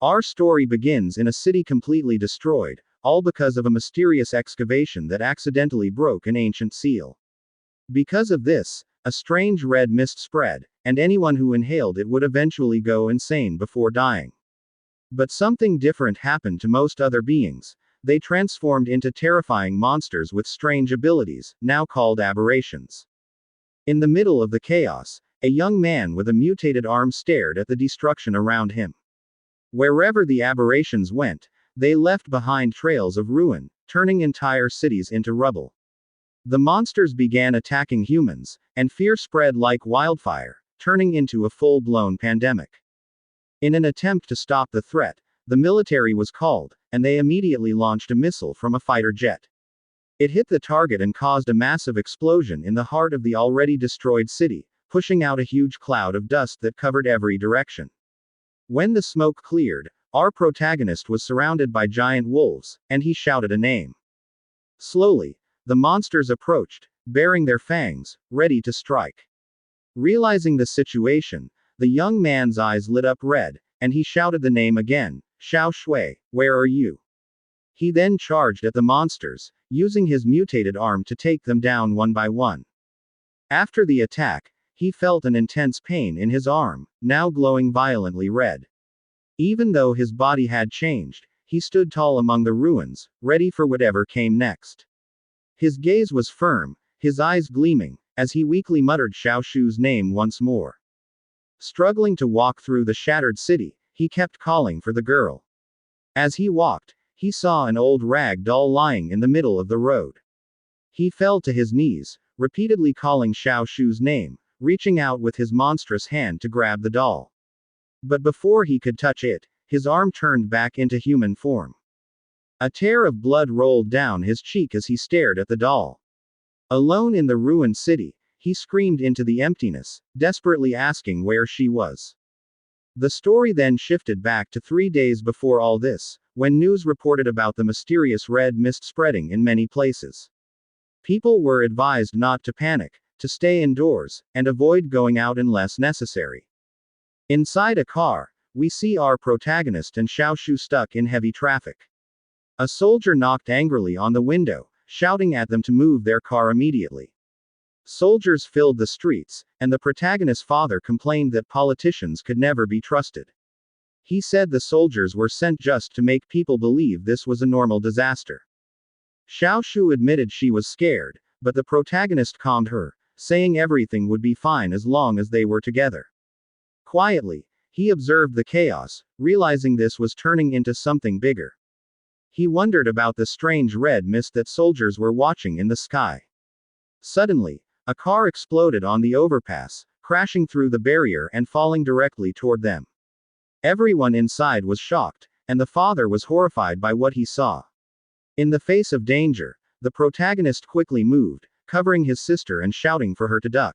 Our story begins in a city completely destroyed, all because of a mysterious excavation that accidentally broke an ancient seal. Because of this, a strange red mist spread, and anyone who inhaled it would eventually go insane before dying. But something different happened to most other beings. They transformed into terrifying monsters with strange abilities, now called aberrations. In the middle of the chaos, a young man with a mutated arm stared at the destruction around him. Wherever the aberrations went, they left behind trails of ruin, turning entire cities into rubble. The monsters began attacking humans, and fear spread like wildfire, turning into a full-blown pandemic. In an attempt to stop the threat, the military was called, and they immediately launched a missile from a fighter jet. It hit the target and caused a massive explosion in the heart of the already destroyed city, pushing out a huge cloud of dust that covered every direction. When the smoke cleared, our protagonist was surrounded by giant wolves, and he shouted a name. Slowly, the monsters approached, baring their fangs, ready to strike. Realizing the situation, the young man's eyes lit up red, and he shouted the name again, Xiao Shui, where are you? He then charged at the monsters, using his mutated arm to take them down one by one. After the attack, he felt an intense pain in his arm, now glowing violently red. Even though his body had changed, he stood tall among the ruins, ready for whatever came next. His gaze was firm, his eyes gleaming, as he weakly muttered Xiao Shu's name once more. Struggling to walk through the shattered city, he kept calling for the girl. As he walked, he saw an old rag doll lying in the middle of the road. He fell to his knees, repeatedly calling Xiao Shu's name, reaching out with his monstrous hand to grab the doll. But before he could touch it, his arm turned back into human form. A tear of blood rolled down his cheek as he stared at the doll. Alone in the ruined city, he screamed into the emptiness, desperately asking where she was. The story then shifted back to 3 days before all this, when news reported about the mysterious red mist spreading in many places. People were advised not to panic, to stay indoors, and avoid going out unless necessary. Inside a car, we see our protagonist and Xiao Shu stuck in heavy traffic. A soldier knocked angrily on the window, shouting at them to move their car immediately. Soldiers filled the streets, and the protagonist's father complained that politicians could never be trusted. He said the soldiers were sent just to make people believe this was a normal disaster. Xiao Shu admitted she was scared, but the protagonist calmed her, saying everything would be fine as long as they were together. Quietly, he observed the chaos, realizing this was turning into something bigger. He wondered about the strange red mist that soldiers were watching in the sky. Suddenly, a car exploded on the overpass, crashing through the barrier and falling directly toward them. Everyone inside was shocked, and the father was horrified by what he saw. In the face of danger, the protagonist quickly moved, covering his sister and shouting for her to duck.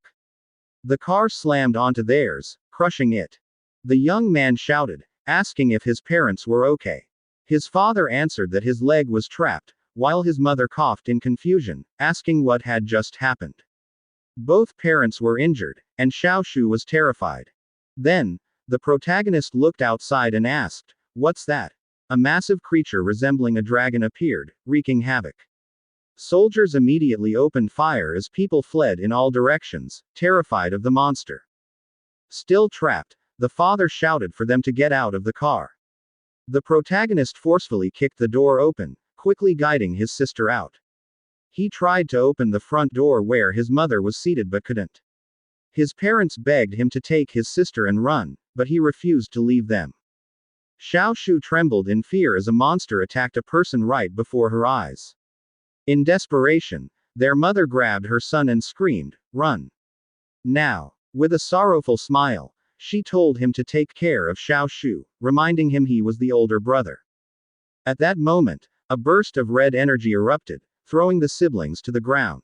The car slammed onto theirs, crushing it. The young man shouted, asking if his parents were okay. His father answered that his leg was trapped, while his mother coughed in confusion, asking what had just happened. Both parents were injured, and Xiao Shu was terrified. Then, the protagonist looked outside and asked, "What's that?" A massive creature resembling a dragon appeared, wreaking havoc. Soldiers immediately opened fire as people fled in all directions, terrified of the monster. Still trapped, the father shouted for them to get out of the car. The protagonist forcefully kicked the door open, quickly guiding his sister out. He tried to open the front door where his mother was seated but couldn't. His parents begged him to take his sister and run, but he refused to leave them. Xiao Shu trembled in fear as a monster attacked a person right before her eyes. In desperation, their mother grabbed her son and screamed, "Run!" Now, with a sorrowful smile, she told him to take care of Xiao Shu, reminding him he was the older brother. At that moment, a burst of red energy erupted, throwing the siblings to the ground.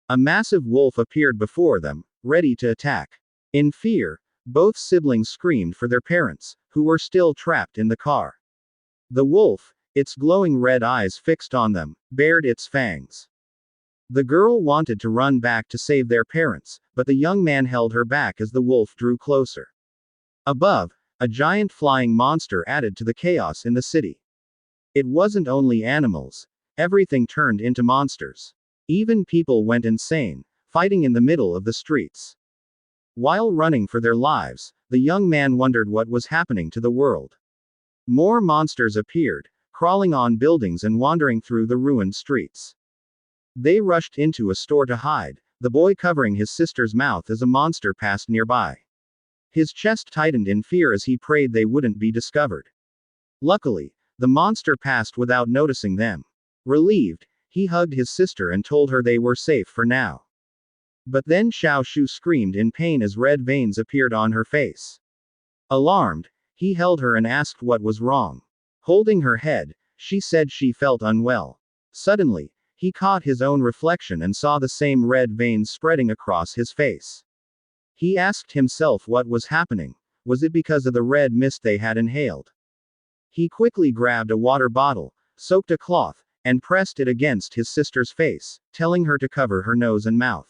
A massive wolf appeared before them, ready to attack. In fear, both siblings screamed for their parents, who were still trapped in the car. The wolf, its glowing red eyes fixed on them, bared its fangs. The girl wanted to run back to save their parents, but the young man held her back as the wolf drew closer. Above, a giant flying monster added to the chaos in the city. It wasn't only animals. Everything turned into monsters. Even people went insane, fighting in the middle of the streets. While running for their lives, the young man wondered what was happening to the world. More monsters appeared, crawling on buildings and wandering through the ruined streets. They rushed into a store to hide, the boy covering his sister's mouth as a monster passed nearby. His chest tightened in fear as he prayed they wouldn't be discovered. Luckily, the monster passed without noticing them. Relieved, he hugged his sister and told her they were safe for now. But then Xiao Shu screamed in pain as red veins appeared on her face. Alarmed, he held her and asked what was wrong. Holding her head, she said she felt unwell. Suddenly, he caught his own reflection and saw the same red veins spreading across his face. He asked himself what was happening. Was it because of the red mist they had inhaled? He quickly grabbed a water bottle, soaked a cloth, and pressed it against his sister's face, telling her to cover her nose and mouth.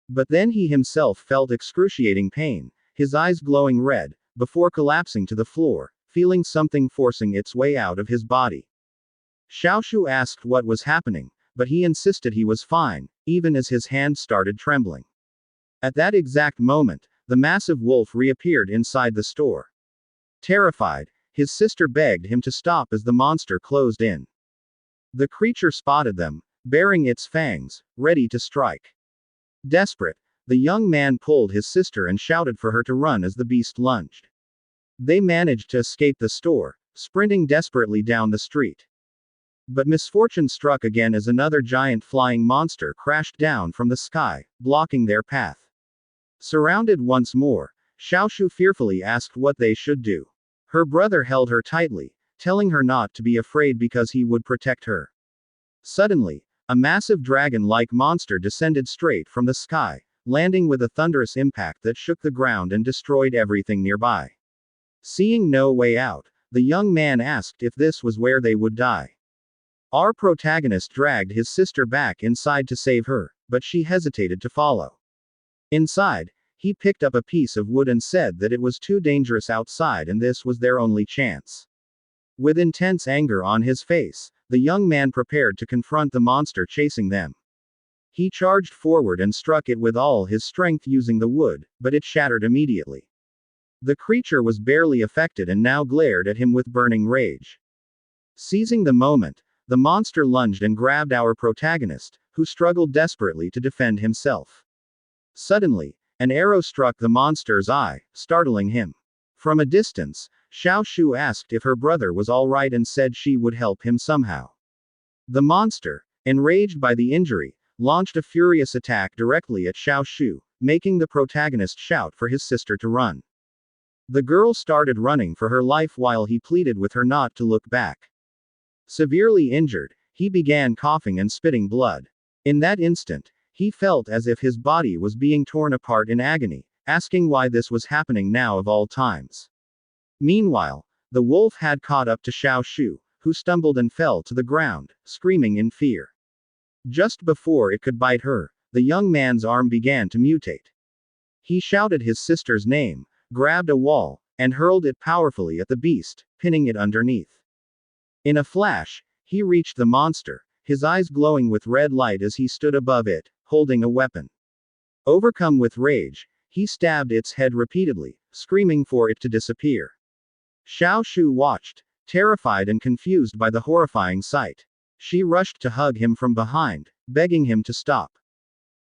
But then he himself felt excruciating pain, his eyes glowing red, before collapsing to the floor, feeling something forcing its way out of his body. Xiao Shu asked what was happening, but he insisted he was fine, even as his hand started trembling. At that exact moment, the massive wolf reappeared inside the store. Terrified, his sister begged him to stop as the monster closed in. The creature spotted them, baring its fangs, ready to strike. Desperate, the young man pulled his sister and shouted for her to run as the beast lunged. They managed to escape the store, sprinting desperately down the street. But misfortune struck again as another giant flying monster crashed down from the sky, blocking their path. Surrounded once more, Xiao Shu fearfully asked what they should do. Her brother held her tightly, telling her not to be afraid because he would protect her. Suddenly, a massive dragon-like monster descended straight from the sky, landing with a thunderous impact that shook the ground and destroyed everything nearby. Seeing no way out, the young man asked if this was where they would die. Our protagonist dragged his sister back inside to save her, but she hesitated to follow. Inside, he picked up a piece of wood and said that it was too dangerous outside and this was their only chance. With intense anger on his face, the young man prepared to confront the monster chasing them. He charged forward and struck it with all his strength using the wood, but it shattered immediately. The creature was barely affected and now glared at him with burning rage. Seizing the moment, the monster lunged and grabbed our protagonist, who struggled desperately to defend himself. Suddenly, an arrow struck the monster's eye, startling him. From a distance, Xiao Shu asked if her brother was all right and said she would help him somehow. The monster, enraged by the injury, launched a furious attack directly at Xiao Shu, making the protagonist shout for his sister to run. The girl started running for her life while he pleaded with her not to look back. Severely injured, he began coughing and spitting blood. In that instant, he felt as if his body was being torn apart in agony, asking why this was happening now of all times. Meanwhile, the wolf had caught up to Xiao Shu, who stumbled and fell to the ground, screaming in fear. Just before it could bite her, the young man's arm began to mutate. He shouted his sister's name, grabbed a wall, and hurled it powerfully at the beast, pinning it underneath. In a flash, he reached the monster, his eyes glowing with red light as he stood above it, holding a weapon. Overcome with rage, he stabbed its head repeatedly, screaming for it to disappear. Xiao Shu watched, terrified and confused by the horrifying sight. She rushed to hug him from behind, begging him to stop.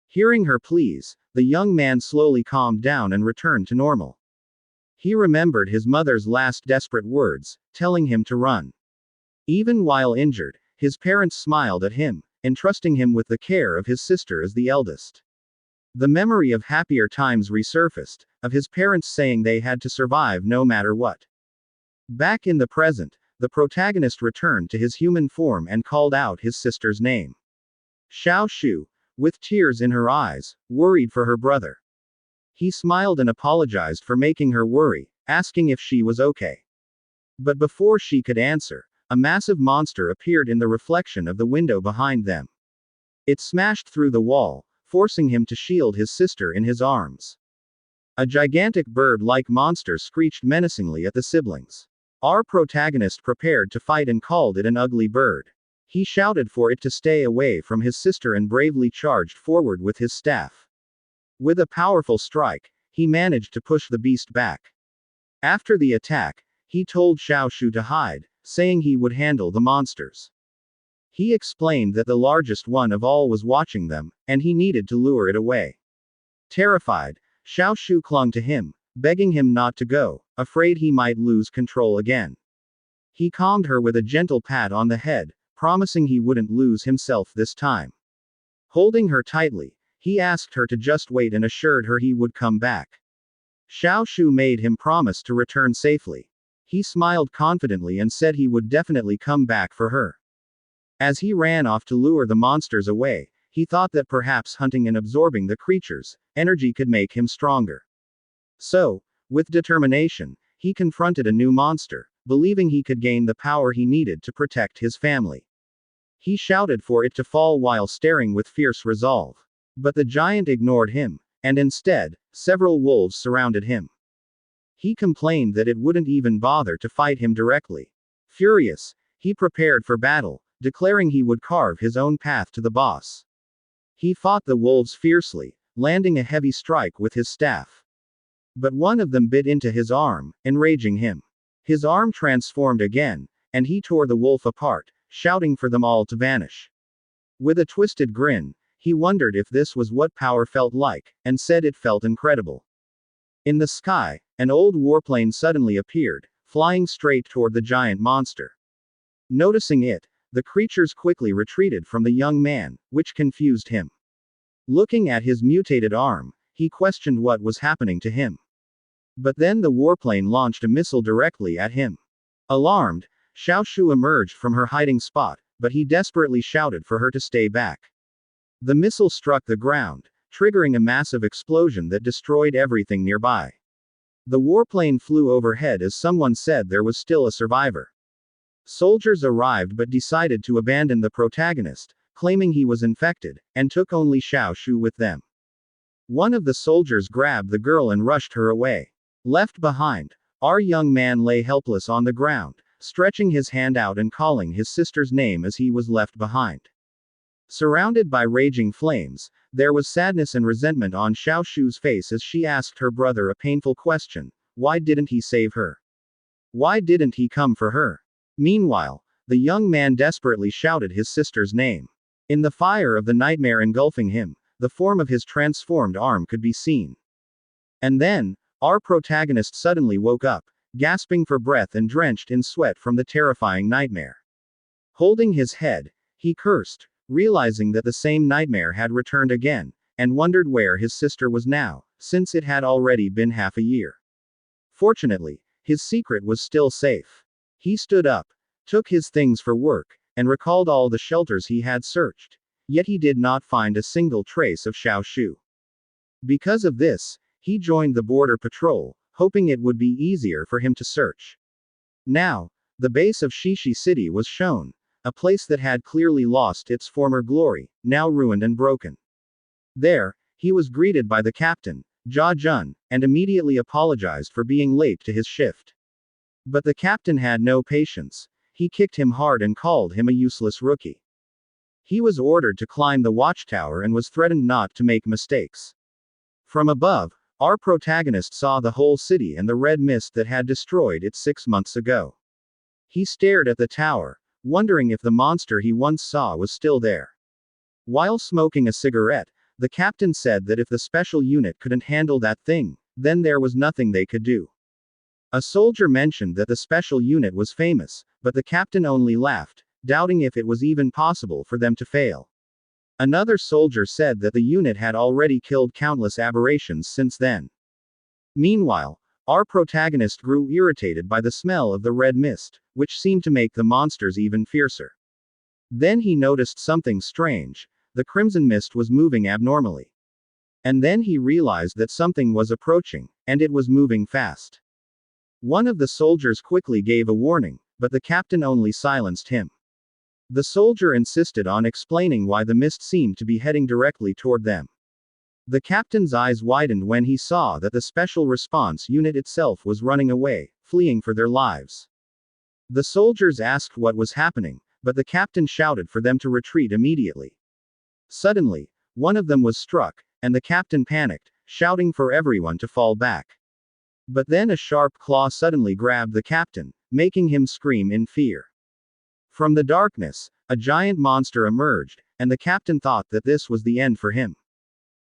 Hearing her pleas, the young man slowly calmed down and returned to normal. He remembered his mother's last desperate words, telling him to run. Even while injured, his parents smiled at him, entrusting him with the care of his sister as the eldest. The memory of happier times resurfaced, of his parents saying they had to survive no matter what. Back in the present, the protagonist returned to his human form and called out his sister's name. Xiao Shu, with tears in her eyes, worried for her brother. He smiled and apologized for making her worry, asking if she was okay. But before she could answer, a massive monster appeared in the reflection of the window behind them. It smashed through the wall, forcing him to shield his sister in his arms. A gigantic bird-like monster screeched menacingly at the siblings. Our protagonist prepared to fight and called it an ugly bird. He shouted for it to stay away from his sister and bravely charged forward with his staff. With a powerful strike, he managed to push the beast back. After the attack, he told Xiao Shu to hide, saying he would handle the monsters. He explained that the largest one of all was watching them, and he needed to lure it away. Terrified, Xiao Shu clung to him, begging him not to go, afraid he might lose control again. He calmed her with a gentle pat on the head, promising he wouldn't lose himself this time. Holding her tightly, he asked her to just wait and assured her he would come back. Xiao Shu made him promise to return safely. He smiled confidently and said he would definitely come back for her. As he ran off to lure the monsters away, he thought that perhaps hunting and absorbing the creatures' energy could make him stronger. So, with determination, he confronted a new monster, believing he could gain the power he needed to protect his family. He shouted for it to fall while staring with fierce resolve. But the giant ignored him, and instead, several wolves surrounded him. He complained that it wouldn't even bother to fight him directly. Furious, he prepared for battle, declaring he would carve his own path to the boss. He fought the wolves fiercely, landing a heavy strike with his staff. But one of them bit into his arm, enraging him. His arm transformed again, and he tore the wolf apart, shouting for them all to vanish. With a twisted grin, he wondered if this was what power felt like, and said it felt incredible. In the sky, an old warplane suddenly appeared, flying straight toward the giant monster. Noticing it, the creatures quickly retreated from the young man, which confused him. Looking at his mutated arm, he questioned what was happening to him. But then the warplane launched a missile directly at him. Alarmed, Xiao Shu emerged from her hiding spot, but he desperately shouted for her to stay back. The missile struck the ground, triggering a massive explosion that destroyed everything nearby. The warplane flew overhead as someone said there was still a survivor. Soldiers arrived but decided to abandon the protagonist, claiming he was infected, and took only Xiao Shu with them. One of the soldiers grabbed the girl and rushed her away. Left behind, our young man lay helpless on the ground, stretching his hand out and calling his sister's name as he was left behind. Surrounded by raging flames, there was sadness and resentment on Xiao Shu's face as she asked her brother a painful question: why didn't he save her? Why didn't he come for her? Meanwhile, the young man desperately shouted his sister's name. In the fire of the nightmare engulfing him, the form of his transformed arm could be seen. And then, our protagonist suddenly woke up, gasping for breath and drenched in sweat from the terrifying nightmare. Holding his head, he cursed, realizing that the same nightmare had returned again, and wondered where his sister was now, since it had already been half a year. Fortunately, his secret was still safe. He stood up, took his things for work, and recalled all the shelters he had searched. Yet he did not find a single trace of Xiao Shu. Because of this, he joined the border patrol, hoping it would be easier for him to search. Now, the base of Shishi City was shown, a place that had clearly lost its former glory, now ruined and broken. There, he was greeted by the captain, Jia Jun, and immediately apologized for being late to his shift. But the captain had no patience. He kicked him hard and called him a useless rookie. He was ordered to climb the watchtower and was threatened not to make mistakes. From above, our protagonist saw the whole city and the red mist that had destroyed it 6 months ago. He stared at the tower, wondering if the monster he once saw was still there. While smoking a cigarette, the captain said that if the special unit couldn't handle that thing, then there was nothing they could do. A soldier mentioned that the special unit was famous, but the captain only laughed, doubting if it was even possible for them to fail. Another soldier said that the unit had already killed countless aberrations since then. Meanwhile, our protagonist grew irritated by the smell of the red mist, which seemed to make the monsters even fiercer. Then he noticed something strange: the crimson mist was moving abnormally. And then he realized that something was approaching, and it was moving fast. One of the soldiers quickly gave a warning, but the captain only silenced him. The soldier insisted on explaining why the mist seemed to be heading directly toward them. The captain's eyes widened when he saw that the special response unit itself was running away, fleeing for their lives. The soldiers asked what was happening, but the captain shouted for them to retreat immediately. Suddenly, one of them was struck, and the captain panicked, shouting for everyone to fall back. But then a sharp claw suddenly grabbed the captain, making him scream in fear. From the darkness, a giant monster emerged, and the captain thought that this was the end for him.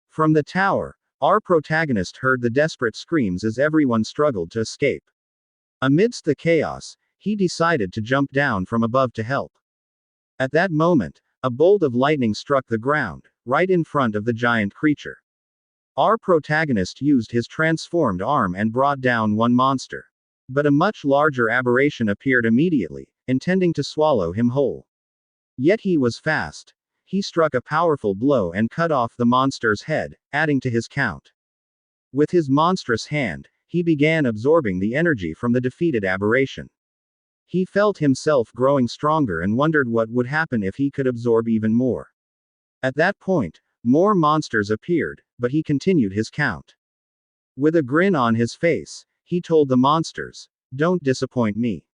From the tower, our protagonist heard the desperate screams as everyone struggled to escape. Amidst the chaos, he decided to jump down from above to help. At that moment, a bolt of lightning struck the ground, right in front of the giant creature. Our protagonist used his transformed arm and brought down one monster. But a much larger aberration appeared immediately, intending to swallow him whole. Yet he was fast. He struck a powerful blow and cut off the monster's head, adding to his count. With his monstrous hand, he began absorbing the energy from the defeated aberration. He felt himself growing stronger and wondered what would happen if he could absorb even more. At that point, more monsters appeared, but he continued his count. With a grin on his face, he told the monsters, "Don't disappoint me."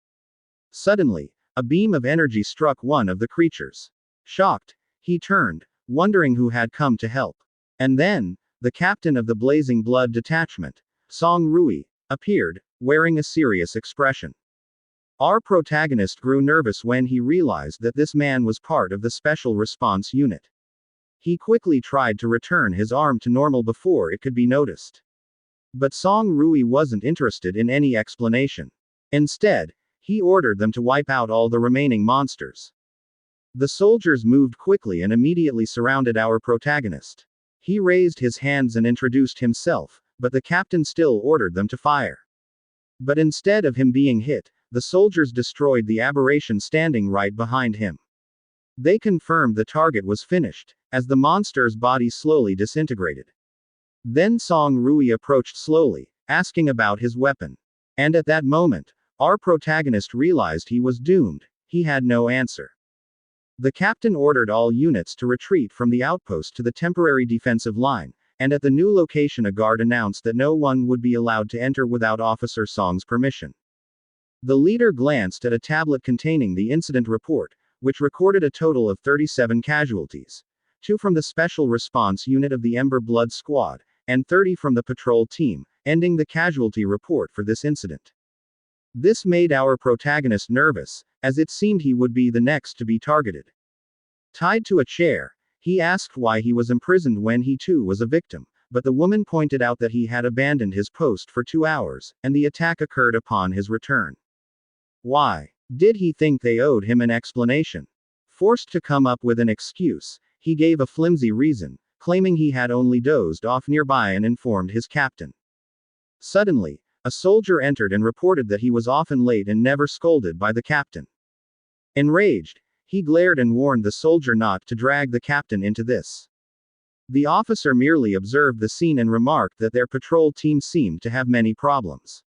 Suddenly, a beam of energy struck one of the creatures. Shocked, he turned, wondering who had come to help. And then, the captain of the Blazing Blood detachment, Song Rui, appeared, wearing a serious expression. Our protagonist grew nervous when he realized that this man was part of the Special Response Unit. He quickly tried to return his arm to normal before it could be noticed. But Song Rui wasn't interested in any explanation. Instead, he ordered them to wipe out all the remaining monsters. The soldiers moved quickly and immediately surrounded our protagonist. He raised his hands and introduced himself, but the captain still ordered them to fire. But instead of him being hit, the soldiers destroyed the aberration standing right behind him. They confirmed the target was finished, as the monster's body slowly disintegrated. Then Song Rui approached slowly, asking about his weapon. And at that moment, our protagonist realized he was doomed. He had no answer. The captain ordered all units to retreat from the outpost to the temporary defensive line, and at the new location a guard announced that no one would be allowed to enter without Officer Song's permission. The leader glanced at a tablet containing the incident report, which recorded a total of 37 casualties. 2 from the Special Response Unit of the Ember Blood Squad, and 30 from the patrol team, ending the casualty report for this incident. This made our protagonist nervous, as it seemed he would be the next to be targeted. Tied to a chair, he asked why he was imprisoned when he too was a victim, but the woman pointed out that he had abandoned his post for 2 hours, and the attack occurred upon his return. Why? Did he think they owed him an explanation? Forced to come up with an excuse, he gave a flimsy reason, claiming he had only dozed off nearby and informed his captain. Suddenly, a soldier entered and reported that he was often late and never scolded by the captain. Enraged, he glared and warned the soldier not to drag the captain into this. The officer merely observed the scene and remarked that their patrol team seemed to have many problems.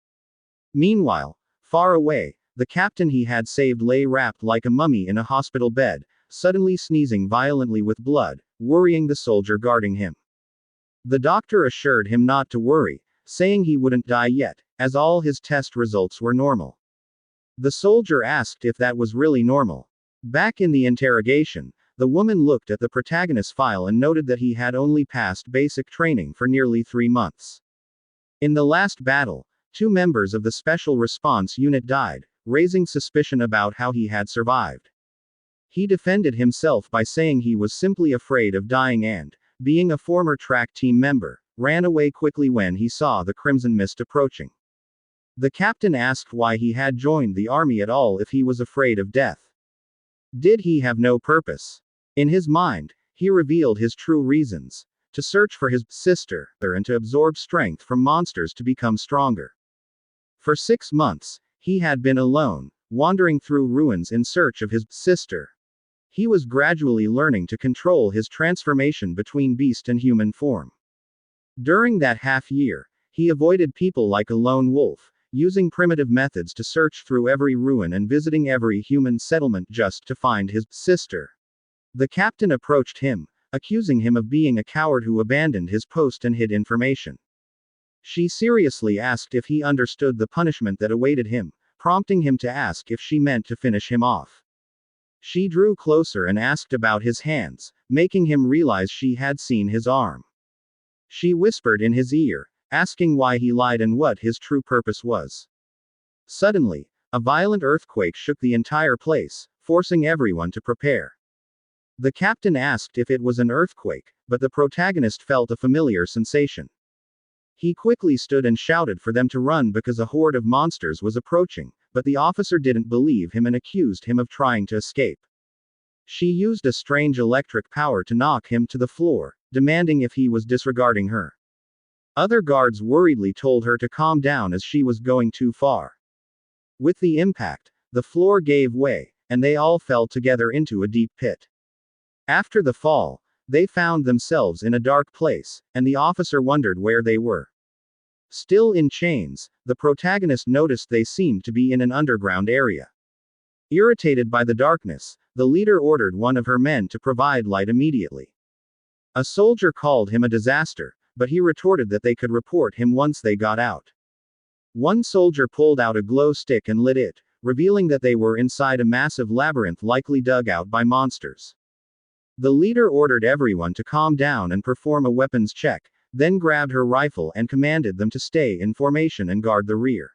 Meanwhile, far away, the captain he had saved lay wrapped like a mummy in a hospital bed, suddenly sneezing violently with blood, worrying the soldier guarding him. The doctor assured him not to worry, saying he wouldn't die yet, as all his test results were normal. The soldier asked if that was really normal. Back in the interrogation, the woman looked at the protagonist's file and noted that he had only passed basic training for nearly 3 months. In the last battle, 2 members of the Special Response Unit died, raising suspicion about how he had survived. He defended himself by saying he was simply afraid of dying and, being a former track team member, ran away quickly when he saw the Crimson Mist approaching. The captain asked why he had joined the army at all if he was afraid of death. Did he have no purpose? In his mind, he revealed his true reasons: to search for his sister, and to absorb strength from monsters to become stronger. For 6 months, he had been alone, wandering through ruins in search of his sister. He was gradually learning to control his transformation between beast and human form. During that half-year, he avoided people like a lone wolf, using primitive methods to search through every ruin and visiting every human settlement just to find his sister. The captain approached him, accusing him of being a coward who abandoned his post and hid information. She seriously asked if he understood the punishment that awaited him, prompting him to ask if she meant to finish him off. She drew closer and asked about his hands, making him realize she had seen his arm. She whispered in his ear, asking why he lied and what his true purpose was. Suddenly, a violent earthquake shook the entire place, forcing everyone to prepare. The captain asked if it was an earthquake, but the protagonist felt a familiar sensation. He quickly stood and shouted for them to run because a horde of monsters was approaching, but the officer didn't believe him and accused him of trying to escape. She used a strange electric power to knock him to the floor, demanding if he was disregarding her. Other guards worriedly told her to calm down as she was going too far. With the impact, the floor gave way, and they all fell together into a deep pit. After the fall, they found themselves in a dark place, and the officer wondered where they were. Still in chains, the protagonist noticed they seemed to be in an underground area. Irritated by the darkness, the leader ordered one of her men to provide light immediately. A soldier called him a disaster, but he retorted that they could report him once they got out. One soldier pulled out a glow stick and lit it, revealing that they were inside a massive labyrinth likely dug out by monsters. The leader ordered everyone to calm down and perform a weapons check, then grabbed her rifle and commanded them to stay in formation and guard the rear.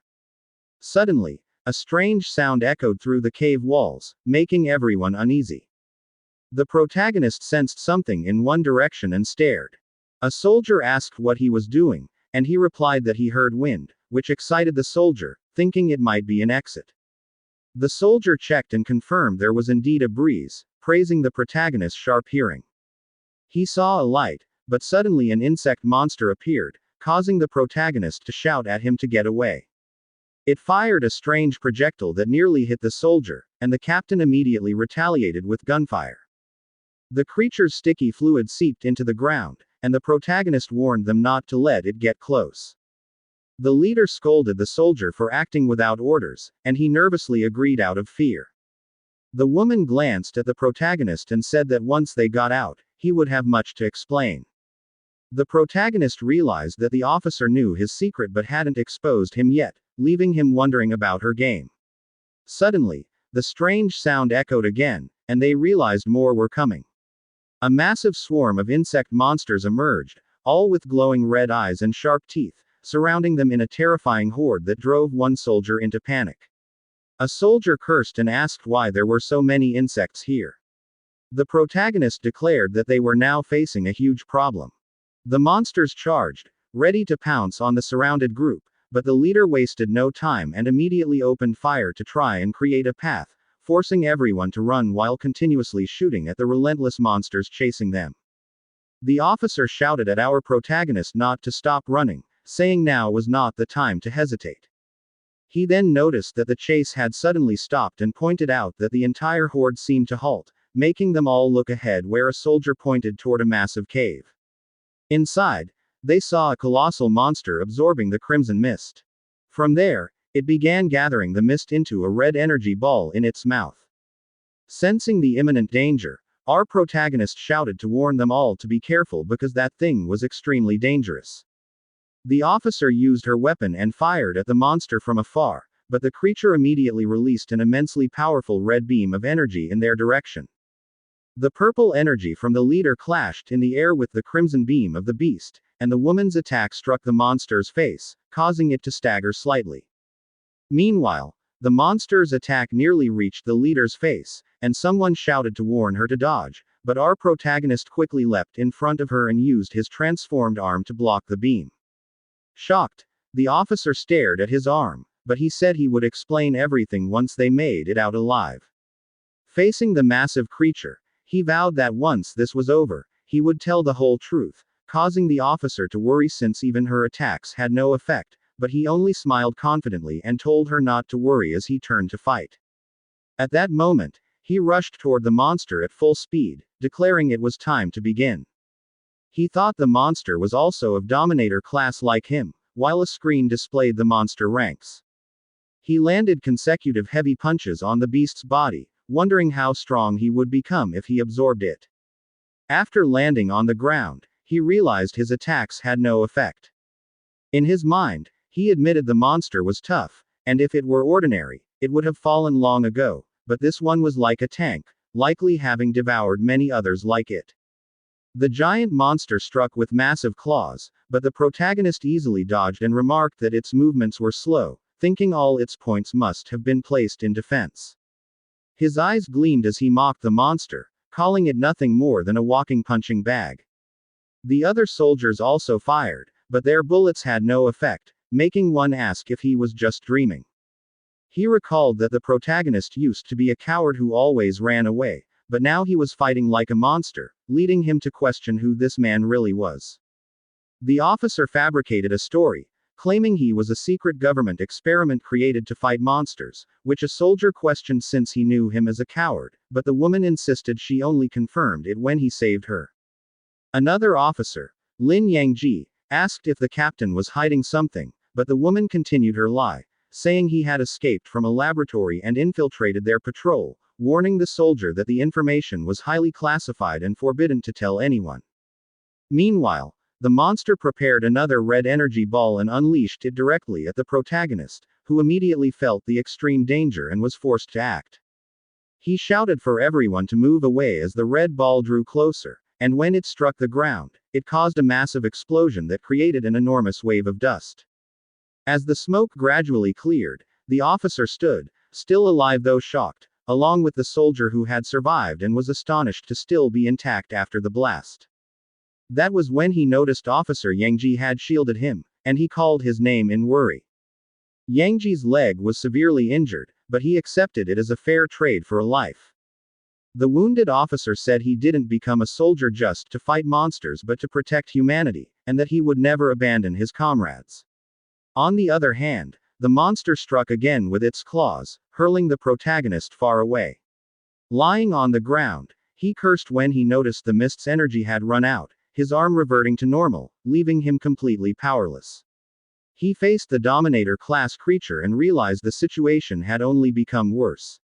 Suddenly, a strange sound echoed through the cave walls, making everyone uneasy. The protagonist sensed something in one direction and stared. A soldier asked what he was doing, and he replied that he heard wind, which excited the soldier, thinking it might be an exit. The soldier checked and confirmed there was indeed a breeze, praising the protagonist's sharp hearing. He saw a light, but suddenly an insect monster appeared, causing the protagonist to shout at him to get away. It fired a strange projectile that nearly hit the soldier, and the captain immediately retaliated with gunfire. The creature's sticky fluid seeped into the ground, and the protagonist warned them not to let it get close. The leader scolded the soldier for acting without orders, and he nervously agreed out of fear. The woman glanced at the protagonist and said that once they got out, he would have much to explain. The protagonist realized that the officer knew his secret but hadn't exposed him yet, leaving him wondering about her game. Suddenly, the strange sound echoed again, and they realized more were coming. A massive swarm of insect monsters emerged, all with glowing red eyes and sharp teeth, surrounding them in a terrifying horde that drove one soldier into panic. A soldier cursed and asked why there were so many insects here. The protagonist declared that they were now facing a huge problem. The monsters charged, ready to pounce on the surrounded group, but the leader wasted no time and immediately opened fire to try and create a path, forcing everyone to run while continuously shooting at the relentless monsters chasing them. The officer shouted at our protagonist not to stop running, saying now was not the time to hesitate. He then noticed that the chase had suddenly stopped and pointed out that the entire horde seemed to halt, making them all look ahead where a soldier pointed toward a massive cave. Inside, they saw a colossal monster absorbing the crimson mist. From there, it began gathering the mist into a red energy ball in its mouth. Sensing the imminent danger, our protagonist shouted to warn them all to be careful because that thing was extremely dangerous. The officer used her weapon and fired at the monster from afar, but the creature immediately released an immensely powerful red beam of energy in their direction. The purple energy from the leader clashed in the air with the crimson beam of the beast, and the woman's attack struck the monster's face, causing it to stagger slightly. Meanwhile, the monster's attack nearly reached the leader's face, and someone shouted to warn her to dodge, but our protagonist quickly leapt in front of her and used his transformed arm to block the beam. Shocked, the officer stared at his arm, but he said he would explain everything once they made it out alive. Facing the massive creature, he vowed that once this was over, he would tell the whole truth, causing the officer to worry since even her attacks had no effect, but he only smiled confidently and told her not to worry as he turned to fight. At that moment, he rushed toward the monster at full speed, declaring it was time to begin. He thought the monster was also of Dominator class like him, while a screen displayed the monster ranks. He landed consecutive heavy punches on the beast's body, wondering how strong he would become if he absorbed it. After landing on the ground, he realized his attacks had no effect. In his mind, he admitted the monster was tough, and if it were ordinary, it would have fallen long ago, but this one was like a tank, likely having devoured many others like it. The giant monster struck with massive claws, but the protagonist easily dodged and remarked that its movements were slow, thinking all its points must have been placed in defense. His eyes gleamed as he mocked the monster, calling it nothing more than a walking punching bag. The other soldiers also fired, but their bullets had no effect, making one ask if he was just dreaming. He recalled that the protagonist used to be a coward who always ran away, but now he was fighting like a monster, leading him to question who this man really was. The officer fabricated a story, claiming he was a secret government experiment created to fight monsters, which a soldier questioned since he knew him as a coward, but the woman insisted she only confirmed it when he saved her. Another officer, Lin Yangji, asked if the captain was hiding something, but the woman continued her lie, saying he had escaped from a laboratory and infiltrated their patrol, warning the soldier that the information was highly classified and forbidden to tell anyone. Meanwhile, the monster prepared another red energy ball and unleashed it directly at the protagonist, who immediately felt the extreme danger and was forced to act. He shouted for everyone to move away as the red ball drew closer, and when it struck the ground, it caused a massive explosion that created an enormous wave of dust. As the smoke gradually cleared, the officer stood, still alive though shocked, along with the soldier who had survived and was astonished to still be intact after the blast. That was when he noticed Officer Yangji had shielded him, and he called his name in worry. Yangji's leg was severely injured, but he accepted it as a fair trade for a life. The wounded officer said he didn't become a soldier just to fight monsters but to protect humanity, and that he would never abandon his comrades. On the other hand, the monster struck again with its claws, hurling the protagonist far away. Lying on the ground, he cursed when he noticed the mist's energy had run out, his arm reverting to normal, leaving him completely powerless. He faced the Dominator-class creature and realized the situation had only become worse.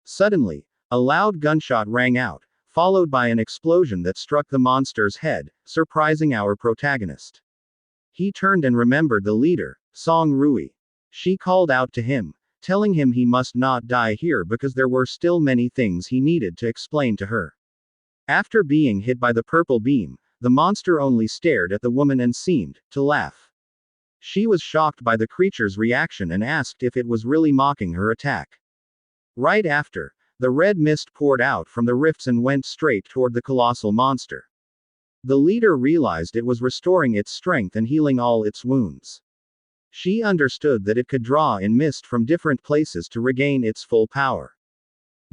Suddenly, a loud gunshot rang out, followed by an explosion that struck the monster's head, surprising our protagonist. He turned and remembered the leader, Song Rui. She called out to him, telling him he must not die here because there were still many things he needed to explain to her. After being hit by the purple beam, the monster only stared at the woman and seemed to laugh. She was shocked by the creature's reaction and asked if it was really mocking her attack. Right after, the red mist poured out from the rifts and went straight toward the colossal monster. The leader realized it was restoring its strength and healing all its wounds. She understood that it could draw in mist from different places to regain its full power.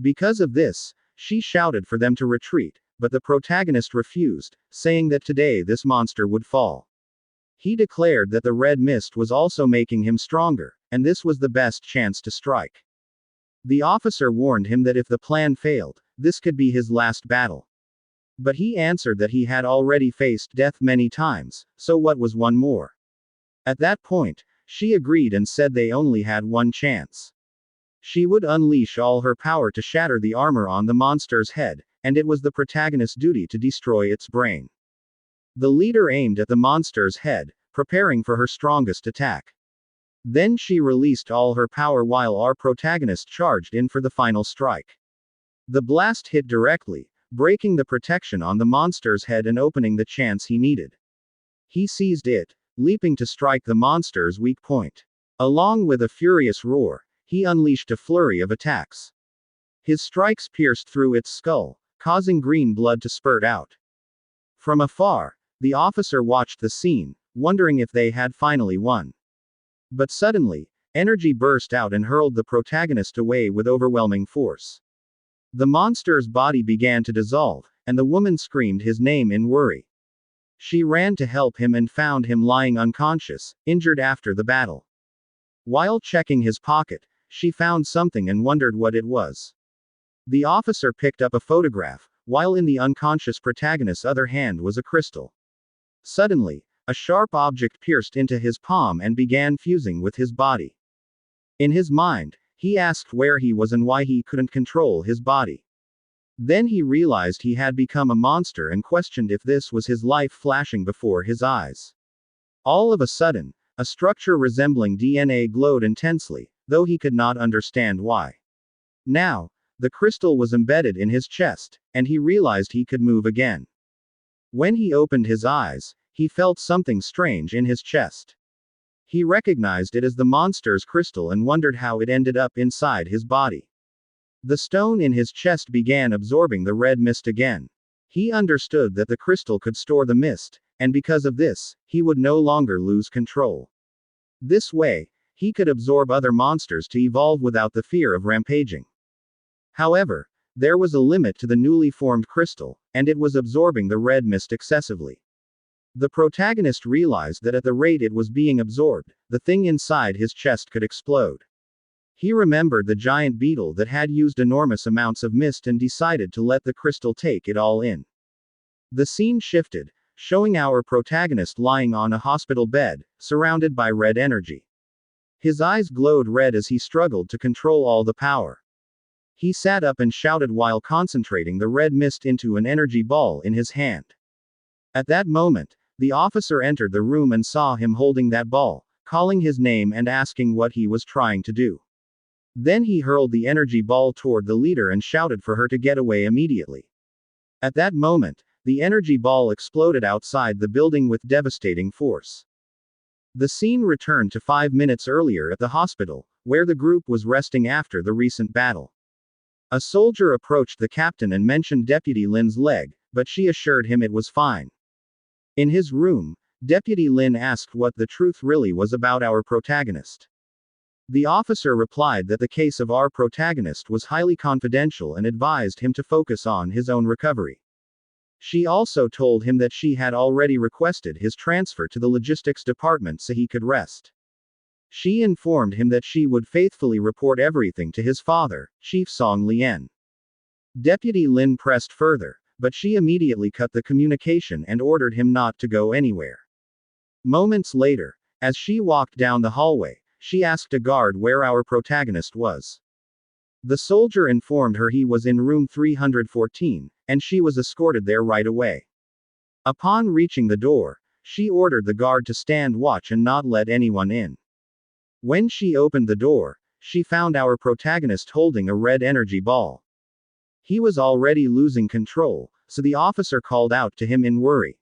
Because of this, she shouted for them to retreat, but the protagonist refused, saying that today this monster would fall. He declared that the red mist was also making him stronger, and this was the best chance to strike. The officer warned him that if the plan failed, this could be his last battle. But he answered that he had already faced death many times, so what was one more? At that point, she agreed and said they only had one chance. She would unleash all her power to shatter the armor on the monster's head, and it was the protagonist's duty to destroy its brain. The leader aimed at the monster's head, preparing for her strongest attack. Then she released all her power while our protagonist charged in for the final strike. The blast hit directly, breaking the protection on the monster's head and opening the chance he needed. He seized it, leaping to strike the monster's weak point. Along with a furious roar, he unleashed a flurry of attacks. His strikes pierced through its skull, causing green blood to spurt out. From afar, the officer watched the scene, wondering if they had finally won. But suddenly, energy burst out and hurled the protagonist away with overwhelming force. The monster's body began to dissolve, and the woman screamed his name in worry. She ran to help him and found him lying unconscious, injured after the battle. While checking his pocket, she found something and wondered what it was. The officer picked up a photograph, while in the unconscious protagonist's other hand was a crystal. Suddenly, a sharp object pierced into his palm and began fusing with his body. In his mind, he asked where he was and why he couldn't control his body. Then he realized he had become a monster and questioned if this was his life flashing before his eyes. All of a sudden, a structure resembling DNA glowed intensely, though he could not understand why. Now, the crystal was embedded in his chest, and he realized he could move again. When he opened his eyes, he felt something strange in his chest. He recognized it as the monster's crystal and wondered how it ended up inside his body. The stone in his chest began absorbing the red mist again. He understood that the crystal could store the mist, and because of this, he would no longer lose control. This way, he could absorb other monsters to evolve without the fear of rampaging. However, there was a limit to the newly formed crystal, and it was absorbing the red mist excessively. The protagonist realized that at the rate it was being absorbed, the thing inside his chest could explode. He remembered the giant beetle that had used enormous amounts of mist and decided to let the crystal take it all in. The scene shifted, showing our protagonist lying on a hospital bed, surrounded by red energy. His eyes glowed red as he struggled to control all the power. He sat up and shouted while concentrating the red mist into an energy ball in his hand. At that moment, the officer entered the room and saw him holding that ball, calling his name and asking what he was trying to do. Then he hurled the energy ball toward the leader and shouted for her to get away immediately. At that moment, the energy ball exploded outside the building with devastating force. The scene returned to 5 minutes earlier at the hospital, where the group was resting after the recent battle. A soldier approached the captain and mentioned Deputy Lin's leg, but she assured him it was fine. In his room, Deputy Lin asked what the truth really was about our protagonist. The officer replied that the case of our protagonist was highly confidential and advised him to focus on his own recovery. She also told him that she had already requested his transfer to the logistics department so he could rest. She informed him that she would faithfully report everything to his father, Chief Song Lien. Deputy Lin pressed further, but she immediately cut the communication and ordered him not to go anywhere. Moments later, as she walked down the hallway, she asked a guard where our protagonist was. The soldier informed her he was in room 314, and she was escorted there right away. Upon reaching the door, she ordered the guard to stand watch and not let anyone in. When she opened the door, she found our protagonist holding a red energy ball. He was already losing control, so the officer called out to him in worry.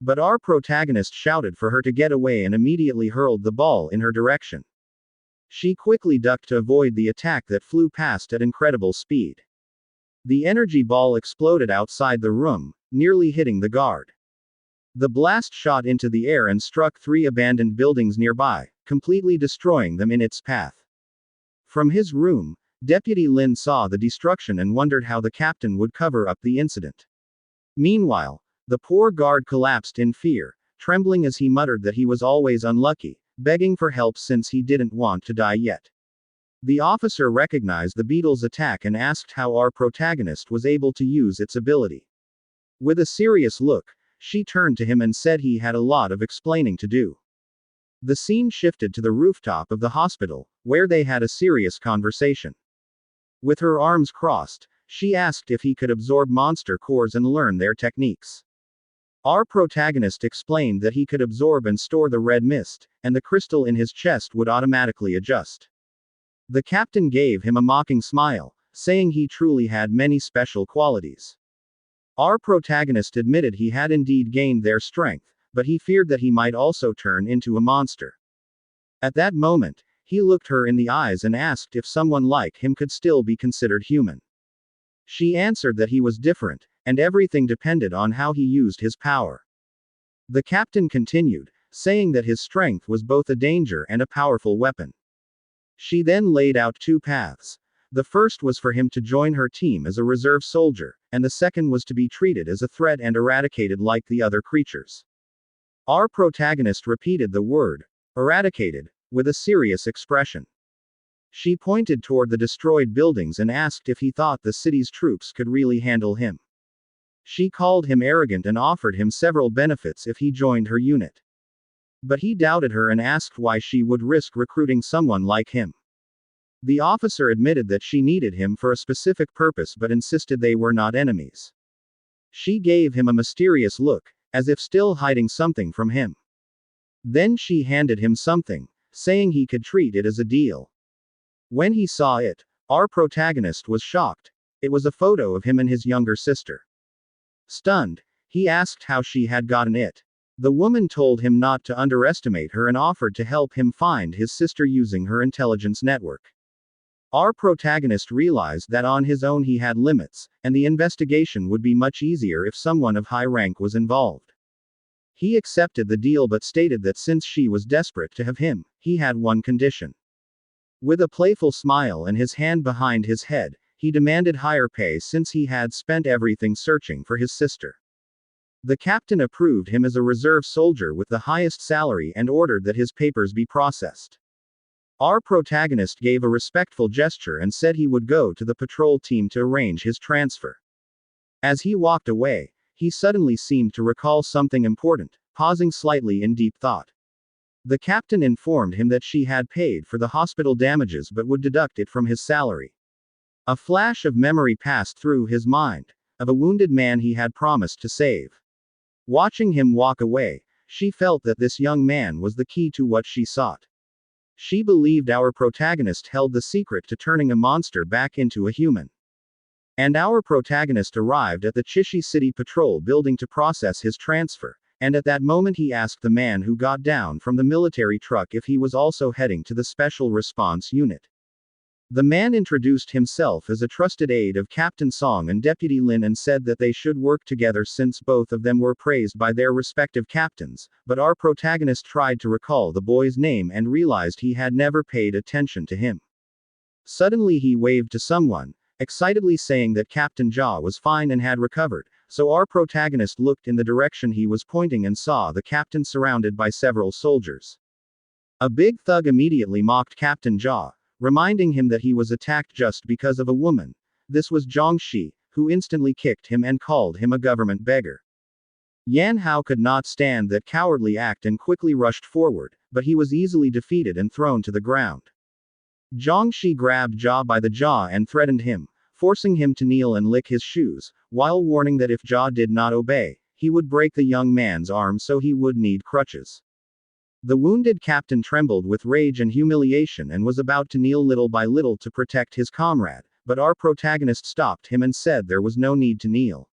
But our protagonist shouted for her to get away and immediately hurled the ball in her direction. She quickly ducked to avoid the attack that flew past at incredible speed. The energy ball exploded outside the room, nearly hitting the guard. The blast shot into the air and struck 3 abandoned buildings nearby, completely destroying them in its path. From his room, Deputy Lin saw the destruction and wondered how the captain would cover up the incident. Meanwhile, the poor guard collapsed in fear, trembling as he muttered that he was always unlucky, begging for help since he didn't want to die yet. The officer recognized the beetle's attack and asked how our protagonist was able to use its ability. With a serious look, she turned to him and said he had a lot of explaining to do. The scene shifted to the rooftop of the hospital, where they had a serious conversation. With her arms crossed, she asked if he could absorb monster cores and learn their techniques. Our protagonist explained that he could absorb and store the red mist, and the crystal in his chest would automatically adjust. The captain gave him a mocking smile, saying he truly had many special qualities. Our protagonist admitted he had indeed gained their strength, but he feared that he might also turn into a monster. At that moment, he looked her in the eyes and asked if someone like him could still be considered human. She answered that he was different, and everything depended on how he used his power. The captain continued, saying that his strength was both a danger and a powerful weapon. She then laid out 2 paths. The first was for him to join her team as a reserve soldier, and the second was to be treated as a threat and eradicated like the other creatures. Our protagonist repeated the word, eradicated, with a serious expression. She pointed toward the destroyed buildings and asked if he thought the city's troops could really handle him. She called him arrogant and offered him several benefits if he joined her unit. But he doubted her and asked why she would risk recruiting someone like him. The officer admitted that she needed him for a specific purpose but insisted they were not enemies. She gave him a mysterious look, as if still hiding something from him. Then she handed him something, saying he could treat it as a deal. When he saw it, our protagonist was shocked. It was a photo of him and his younger sister. Stunned, he asked how she had gotten it. The woman told him not to underestimate her and offered to help him find his sister using her intelligence network. Our protagonist realized that on his own he had limits, and the investigation would be much easier if someone of high rank was involved. He accepted the deal but stated that since she was desperate to have him, he had one condition. With a playful smile and his hand behind his head, he demanded higher pay since he had spent everything searching for his sister. The captain approved him as a reserve soldier with the highest salary and ordered that his papers be processed. Our protagonist gave a respectful gesture and said he would go to the patrol team to arrange his transfer. As he walked away, he suddenly seemed to recall something important, pausing slightly in deep thought. The captain informed him that she had paid for the hospital damages but would deduct it from his salary. A flash of memory passed through his mind, of a wounded man he had promised to save. Watching him walk away, she felt that this young man was the key to what she sought. She believed our protagonist held the secret to turning a monster back into a human. And our protagonist arrived at the Chishi City Patrol building to process his transfer, and at that moment he asked the man who got down from the military truck if he was also heading to the Special Response Unit. The man introduced himself as a trusted aide of Captain Song and Deputy Lin and said that they should work together since both of them were praised by their respective captains, but our protagonist tried to recall the boy's name and realized he had never paid attention to him. Suddenly he waved to someone, excitedly saying that Captain Jia was fine and had recovered, so our protagonist looked in the direction he was pointing and saw the captain surrounded by several soldiers. A big thug immediately mocked Captain Jia, reminding him that he was attacked just because of a woman. This was Zhang Shi, who instantly kicked him and called him a government beggar. Yan Hao could not stand that cowardly act and quickly rushed forward, but he was easily defeated and thrown to the ground. Zhang Shi grabbed Jia by the jaw and threatened him, forcing him to kneel and lick his shoes, while warning that if Jia did not obey, he would break the young man's arm so he would need crutches. The wounded captain trembled with rage and humiliation and was about to kneel little by little to protect his comrade, but our protagonist stopped him and said there was no need to kneel.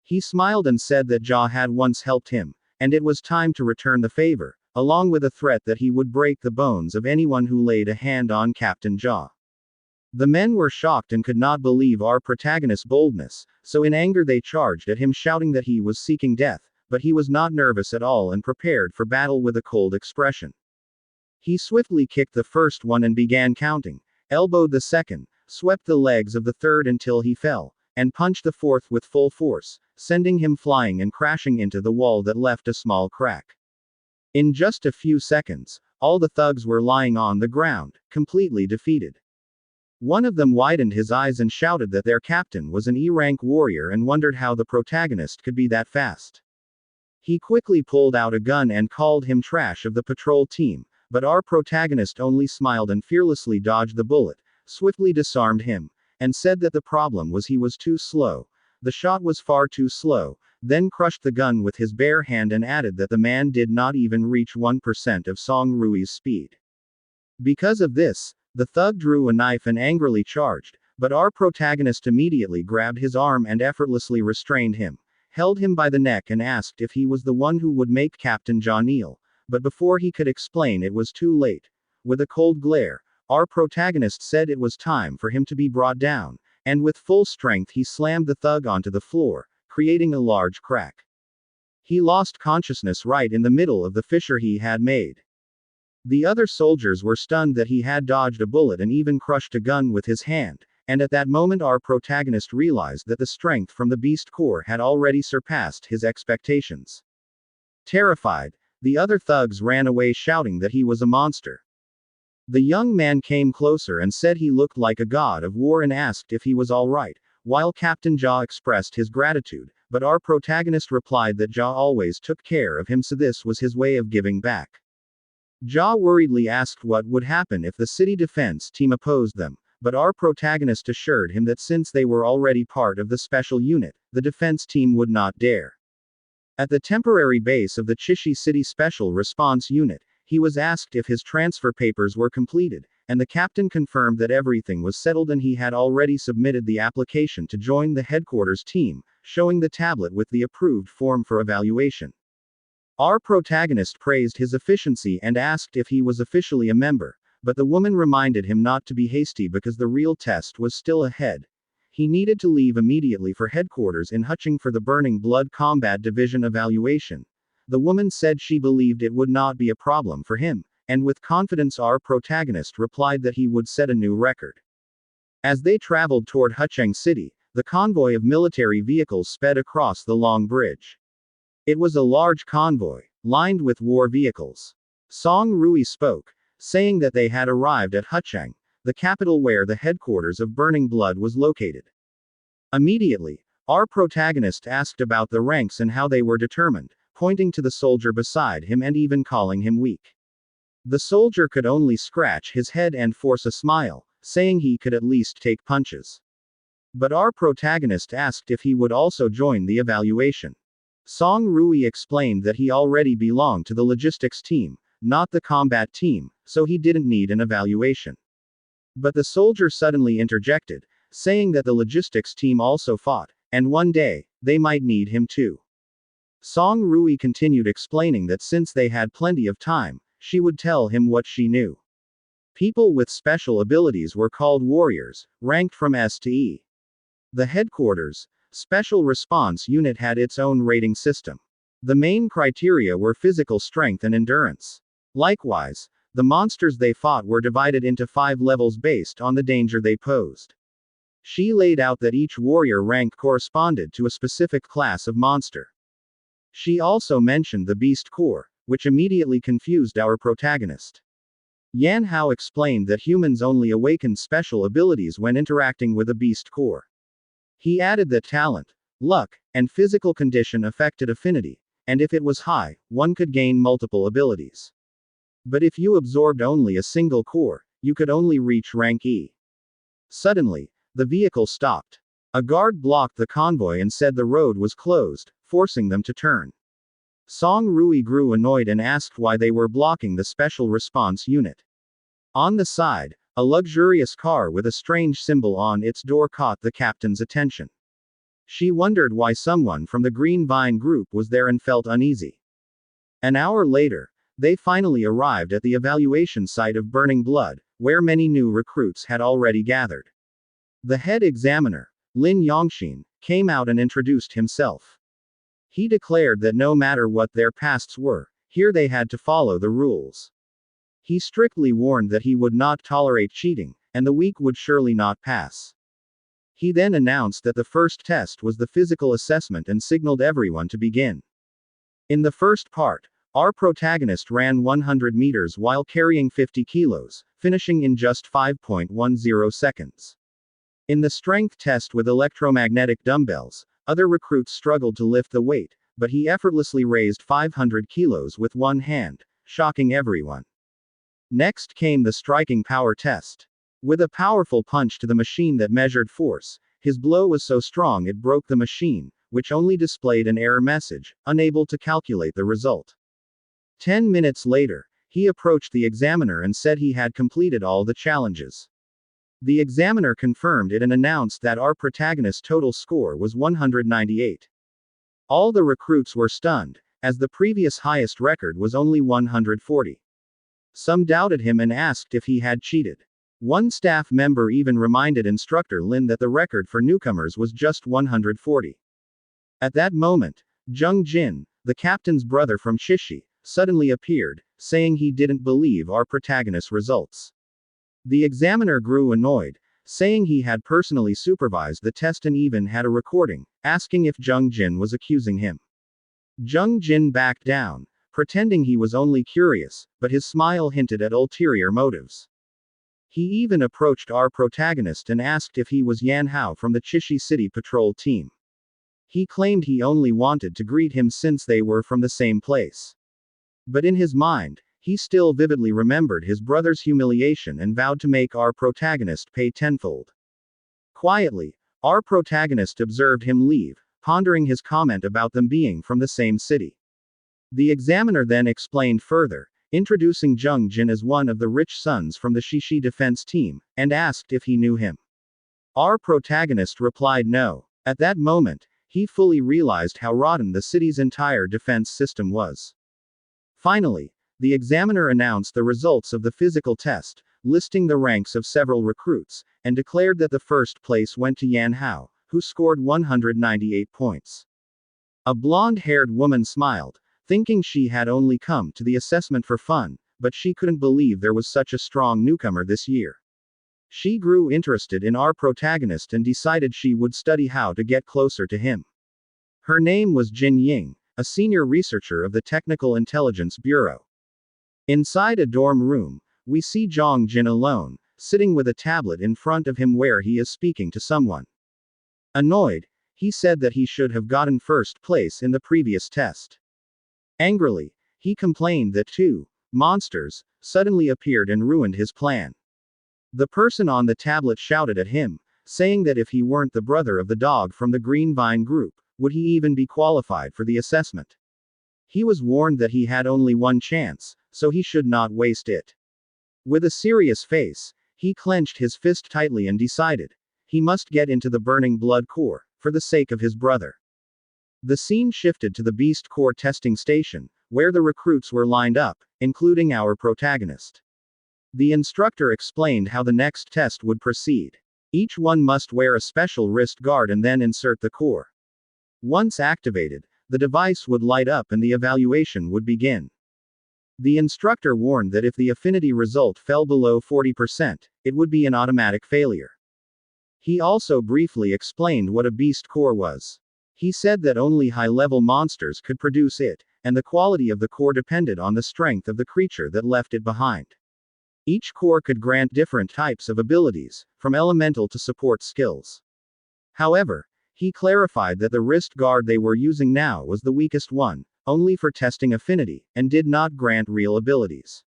He smiled and said that Jia had once helped him, and it was time to return the favor, along with a threat that he would break the bones of anyone who laid a hand on Captain Jia. The men were shocked and could not believe our protagonist's boldness, so in anger they charged at him shouting that he was seeking death. But he was not nervous at all and prepared for battle with a cold expression. He swiftly kicked the first one and began counting, elbowed the second, swept the legs of the third until he fell, and punched the fourth with full force, sending him flying and crashing into the wall that left a small crack. In just a few seconds, all the thugs were lying on the ground, completely defeated. One of them widened his eyes and shouted that their captain was an E-rank warrior and wondered how the protagonist could be that fast. He quickly pulled out a gun and called him trash of the patrol team, but our protagonist only smiled and fearlessly dodged the bullet, swiftly disarmed him, and said that the problem was he was too slow. The shot was far too slow, then crushed the gun with his bare hand and added that the man did not even reach 1% of Song Rui's speed. Because of this, the thug drew a knife and angrily charged, but our protagonist immediately grabbed his arm and effortlessly restrained him, held him by the neck and asked if he was the one who would make Captain Jia kneel, but before he could explain it was too late. With a cold glare, our protagonist said it was time for him to be brought down, and with full strength he slammed the thug onto the floor, creating a large crack. He lost consciousness right in the middle of the fissure he had made. The other soldiers were stunned that he had dodged a bullet and even crushed a gun with his hand, and at that moment our protagonist realized that the strength from the beast core had already surpassed his expectations. Terrified, the other thugs ran away shouting that he was a monster. The young man came closer and said he looked like a god of war and asked if he was all right, while Captain Jia expressed his gratitude, but our protagonist replied that Jia always took care of him, so this was his way of giving back. Ja worriedly asked what would happen if the city defense team opposed them, but our protagonist assured him that since they were already part of the special unit, the defense team would not dare. At the temporary base of the Chishi City Special Response Unit, he was asked if his transfer papers were completed, and the captain confirmed that everything was settled and he had already submitted the application to join the headquarters team, showing the tablet with the approved form for evaluation. Our protagonist praised his efficiency and asked if he was officially a member, but the woman reminded him not to be hasty because the real test was still ahead. He needed to leave immediately for headquarters in Huching for the Burning Blood Combat Division evaluation. The woman said she believed it would not be a problem for him, and with confidence our protagonist replied that he would set a new record. As they traveled toward Hucheng City, the convoy of military vehicles sped across the long bridge. It was a large convoy, lined with war vehicles. Song Rui spoke, saying that they had arrived at Hucheng, the capital where the headquarters of Burning Blood was located. Immediately, our protagonist asked about the ranks and how they were determined, pointing to the soldier beside him and even calling him weak. The soldier could only scratch his head and force a smile, saying he could at least take punches. But our protagonist asked if he would also join the evaluation. Song Rui explained that he already belonged to the logistics team, not the combat team, so he didn't need an evaluation. But the soldier suddenly interjected, saying that the logistics team also fought, and one day, they might need him too. Song Rui continued explaining that since they had plenty of time, she would tell him what she knew. People with special abilities were called warriors, ranked from S to E. The headquarters, Special Response Unit had its own rating system. The main criteria were physical strength and endurance. Likewise, the monsters they fought were divided into 5 levels based on the danger they posed. She laid out that each warrior rank corresponded to a specific class of monster. She also mentioned the Beast Core, which immediately confused our protagonist. Yan Hao explained that humans only awaken special abilities when interacting with a Beast Core. He added that talent, luck, and physical condition affected affinity, and if it was high, one could gain multiple abilities. But if you absorbed only a single core, you could only reach rank E. Suddenly, the vehicle stopped. A guard blocked the convoy and said the road was closed, forcing them to turn. Song Rui grew annoyed and asked why they were blocking the Special Response Unit. On the side, a luxurious car with a strange symbol on its door caught the captain's attention. She wondered why someone from the Green Vine group was there and felt uneasy. An hour later, they finally arrived at the evaluation site of Burning Blood, where many new recruits had already gathered. The head examiner, Lin Yongxin, came out and introduced himself. He declared that no matter what their pasts were, here they had to follow the rules. He strictly warned that he would not tolerate cheating, and the weak would surely not pass. He then announced that the first test was the physical assessment and signaled everyone to begin. In the first part, our protagonist ran 100 meters while carrying 50 kilos, finishing in just 5.10 seconds. In the strength test with electromagnetic dumbbells, other recruits struggled to lift the weight, but he effortlessly raised 500 kilos with one hand, shocking everyone. Next came the striking power test. With a powerful punch to the machine that measured force, his blow was so strong it broke the machine, which only displayed an error message, unable to calculate the result. 10 minutes later, he approached the examiner and said he had completed all the challenges. The examiner confirmed it and announced that our protagonist's total score was 198. All the recruits were stunned, as the previous highest record was only 140. Some doubted him and asked if he had cheated. One staff member even reminded instructor Lin that the record for newcomers was just 140. At that moment, Zheng Jin, the captain's brother from Chishi, suddenly appeared, saying he didn't believe our protagonist's results. The examiner grew annoyed, saying he had personally supervised the test and even had a recording, asking if Zheng Jin was accusing him. Zheng Jin backed down, pretending he was only curious, but his smile hinted at ulterior motives. He even approached our protagonist and asked if he was Yan Hao from the Chishi City Patrol team. He claimed he only wanted to greet him since they were from the same place. But in his mind, he he still vividly remembered his brother's humiliation and vowed to make our protagonist pay tenfold. Quietly, our protagonist observed him leave, pondering his comment about them being from the same city. The examiner then explained further, introducing Jung Jin as one of the rich sons from the Shishi defense team, and asked if he knew him. Our protagonist replied no. At that moment, he fully realized how rotten the city's entire defense system was. Finally, the examiner announced the results of the physical test, listing the ranks of several recruits, and declared that the first place went to Yan Hao, who scored 198 points. A blonde-haired woman smiled, thinking she had only come to the assessment for fun, but she couldn't believe there was such a strong newcomer this year. She grew interested in our protagonist and decided she would study how to get closer to him. Her name was Jin Ying, a senior researcher of the Technical Intelligence Bureau. Inside a dorm room, we see Jung Jin alone, sitting with a tablet in front of him where he is speaking to someone. Annoyed, he said that he should have gotten first place in the previous test. Angrily, he complained that two monsters suddenly appeared and ruined his plan. The person on the tablet shouted at him, saying that if he weren't the brother of the dog from the Green Vine group, would he even be qualified for the assessment? He was warned that he had only one chance, so he should not waste it. With a serious face, he clenched his fist tightly and decided he must get into the Burning Blood Core, for the sake of his brother. The scene shifted to the Beast Core testing station, where the recruits were lined up, including our protagonist. The instructor explained how the next test would proceed. Each one must wear a special wrist guard and then insert the core. Once activated, the device would light up and the evaluation would begin. The instructor warned that if the affinity result fell below 40%, it would be an automatic failure. He also briefly explained what a beast core was. He said that only high-level monsters could produce it, and the quality of the core depended on the strength of the creature that left it behind. Each core could grant different types of abilities, from elemental to support skills. However, he clarified that the wrist guard they were using now was the weakest one, only for testing affinity, and did not grant real abilities.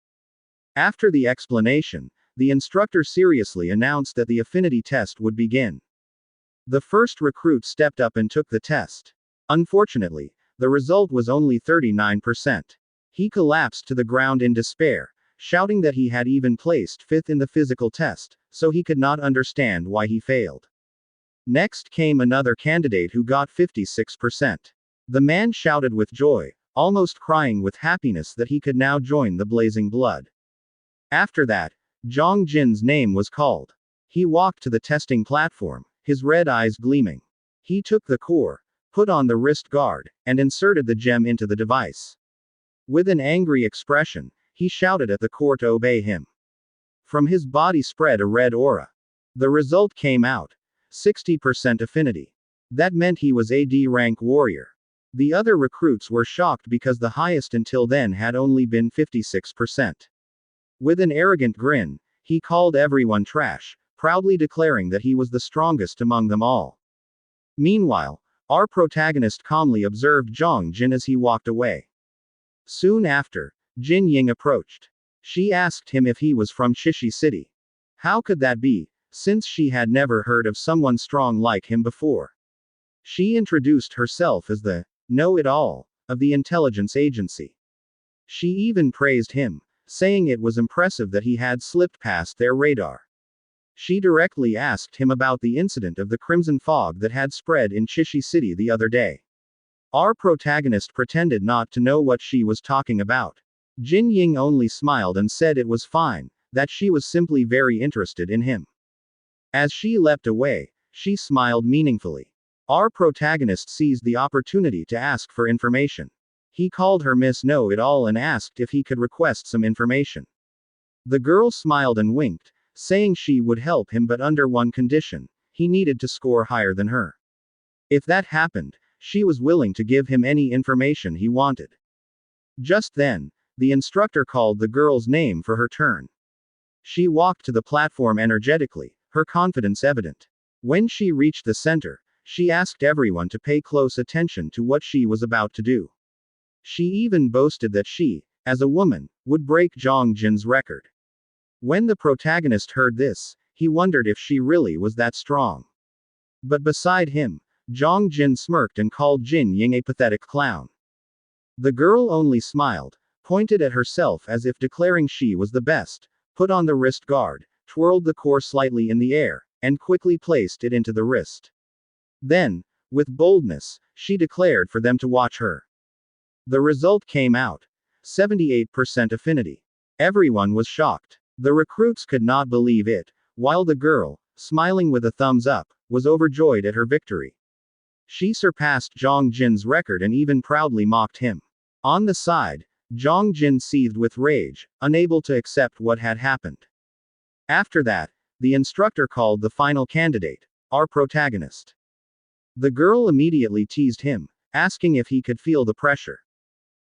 After the explanation, the instructor seriously announced that the affinity test would begin. The first recruit stepped up and took the test. Unfortunately, the result was only 39%. He collapsed to the ground in despair, shouting that he had even placed fifth in the physical test, so he could not understand why he failed. Next came another candidate who got 56%. The man shouted with joy, almost crying with happiness that he could now join the Blazing Blood. After that, Jung Jin's name was called. He walked to the testing platform, his red eyes gleaming. He took the core, put on the wrist guard, and inserted the gem into the device. With an angry expression, he shouted at the core to obey him. From his body spread a red aura. The result came out. 60% affinity. That meant he was a D rank warrior. The other recruits were shocked because the highest until then had only been 56%. With an arrogant grin, he called everyone trash, proudly declaring that he was the strongest among them all. Meanwhile, our protagonist calmly observed Jung Jin as he walked away. Soon after, Jin Ying approached. She asked him if he was from Shishi City. How could that be, since she had never heard of someone strong like him before? She introduced herself as the know-it-all of the intelligence agency. She even praised him, saying it was impressive that he had slipped past their radar. She directly asked him about the incident of the crimson fog that had spread in Shishi City the other day. Our protagonist pretended not to know what she was talking about. Jin Ying only smiled and said it was fine, that she was simply very interested in him. As she leapt away, she smiled meaningfully. Our protagonist seized the opportunity to ask for information. He called her Miss Know-It-All and asked if he could request some information. The girl smiled and winked, saying she would help him but under one condition: he needed to score higher than her. If that happened, she was willing to give him any information he wanted. Just then, the instructor called the girl's name for her turn. She walked to the platform energetically, her confidence evident. When she reached the center, she asked everyone to pay close attention to what she was about to do. She even boasted that she, as a woman, would break Zhang Jin's record. When the protagonist heard this, he wondered if she really was that strong. But beside him, Zhang Jin smirked and called Jin Ying a pathetic clown. The girl only smiled, pointed at herself as if declaring she was the best, put on the wrist guard, twirled the core slightly in the air, and quickly placed it into the wrist. Then, with boldness, she declared for them to watch her. The result came out. 78% affinity. Everyone was shocked. The recruits could not believe it, while the girl, smiling with a thumbs up, was overjoyed at her victory. She surpassed Zhang Jin's record and even proudly mocked him. On the side, Zhang Jin seethed with rage, unable to accept what had happened. After that, the instructor called the final candidate, our protagonist. The girl immediately teased him, asking if he could feel the pressure.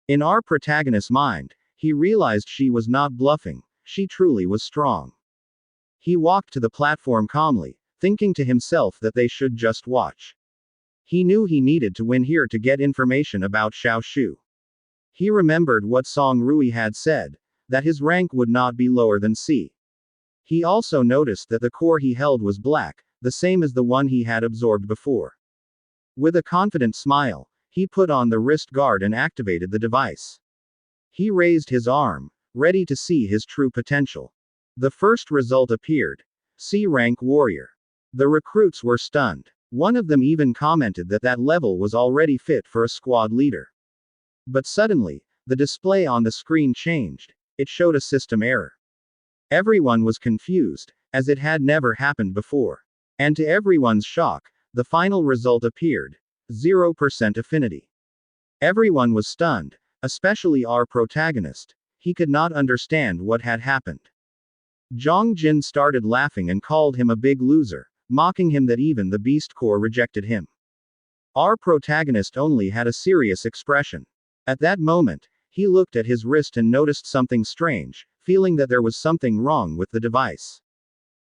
In our protagonist's mind, he realized she was not bluffing, she truly was strong. He walked to the platform calmly, thinking to himself that they should just watch. He knew he needed to win here to get information about Xiao Shu. He remembered what Song Rui had said, that his rank would not be lower than C. He also noticed that the core he held was black, the same as the one he had absorbed before. With a confident smile, he put on the wrist guard and activated the device. He raised his arm, ready to see his true potential. The first result appeared. C-rank warrior. The recruits were stunned. One of them even commented that that level was already fit for a squad leader. But suddenly, the display on the screen changed. It showed a system error. Everyone was confused, as it had never happened before. And to everyone's shock, the final result appeared. 0% affinity. Everyone was stunned, especially our protagonist. He could not understand what had happened. Zhang Jin started laughing and called him a big loser, mocking him that even the Beast Corps rejected him. Our protagonist only had a serious expression. At that moment, he looked at his wrist and noticed something strange, feeling that there was something wrong with the device.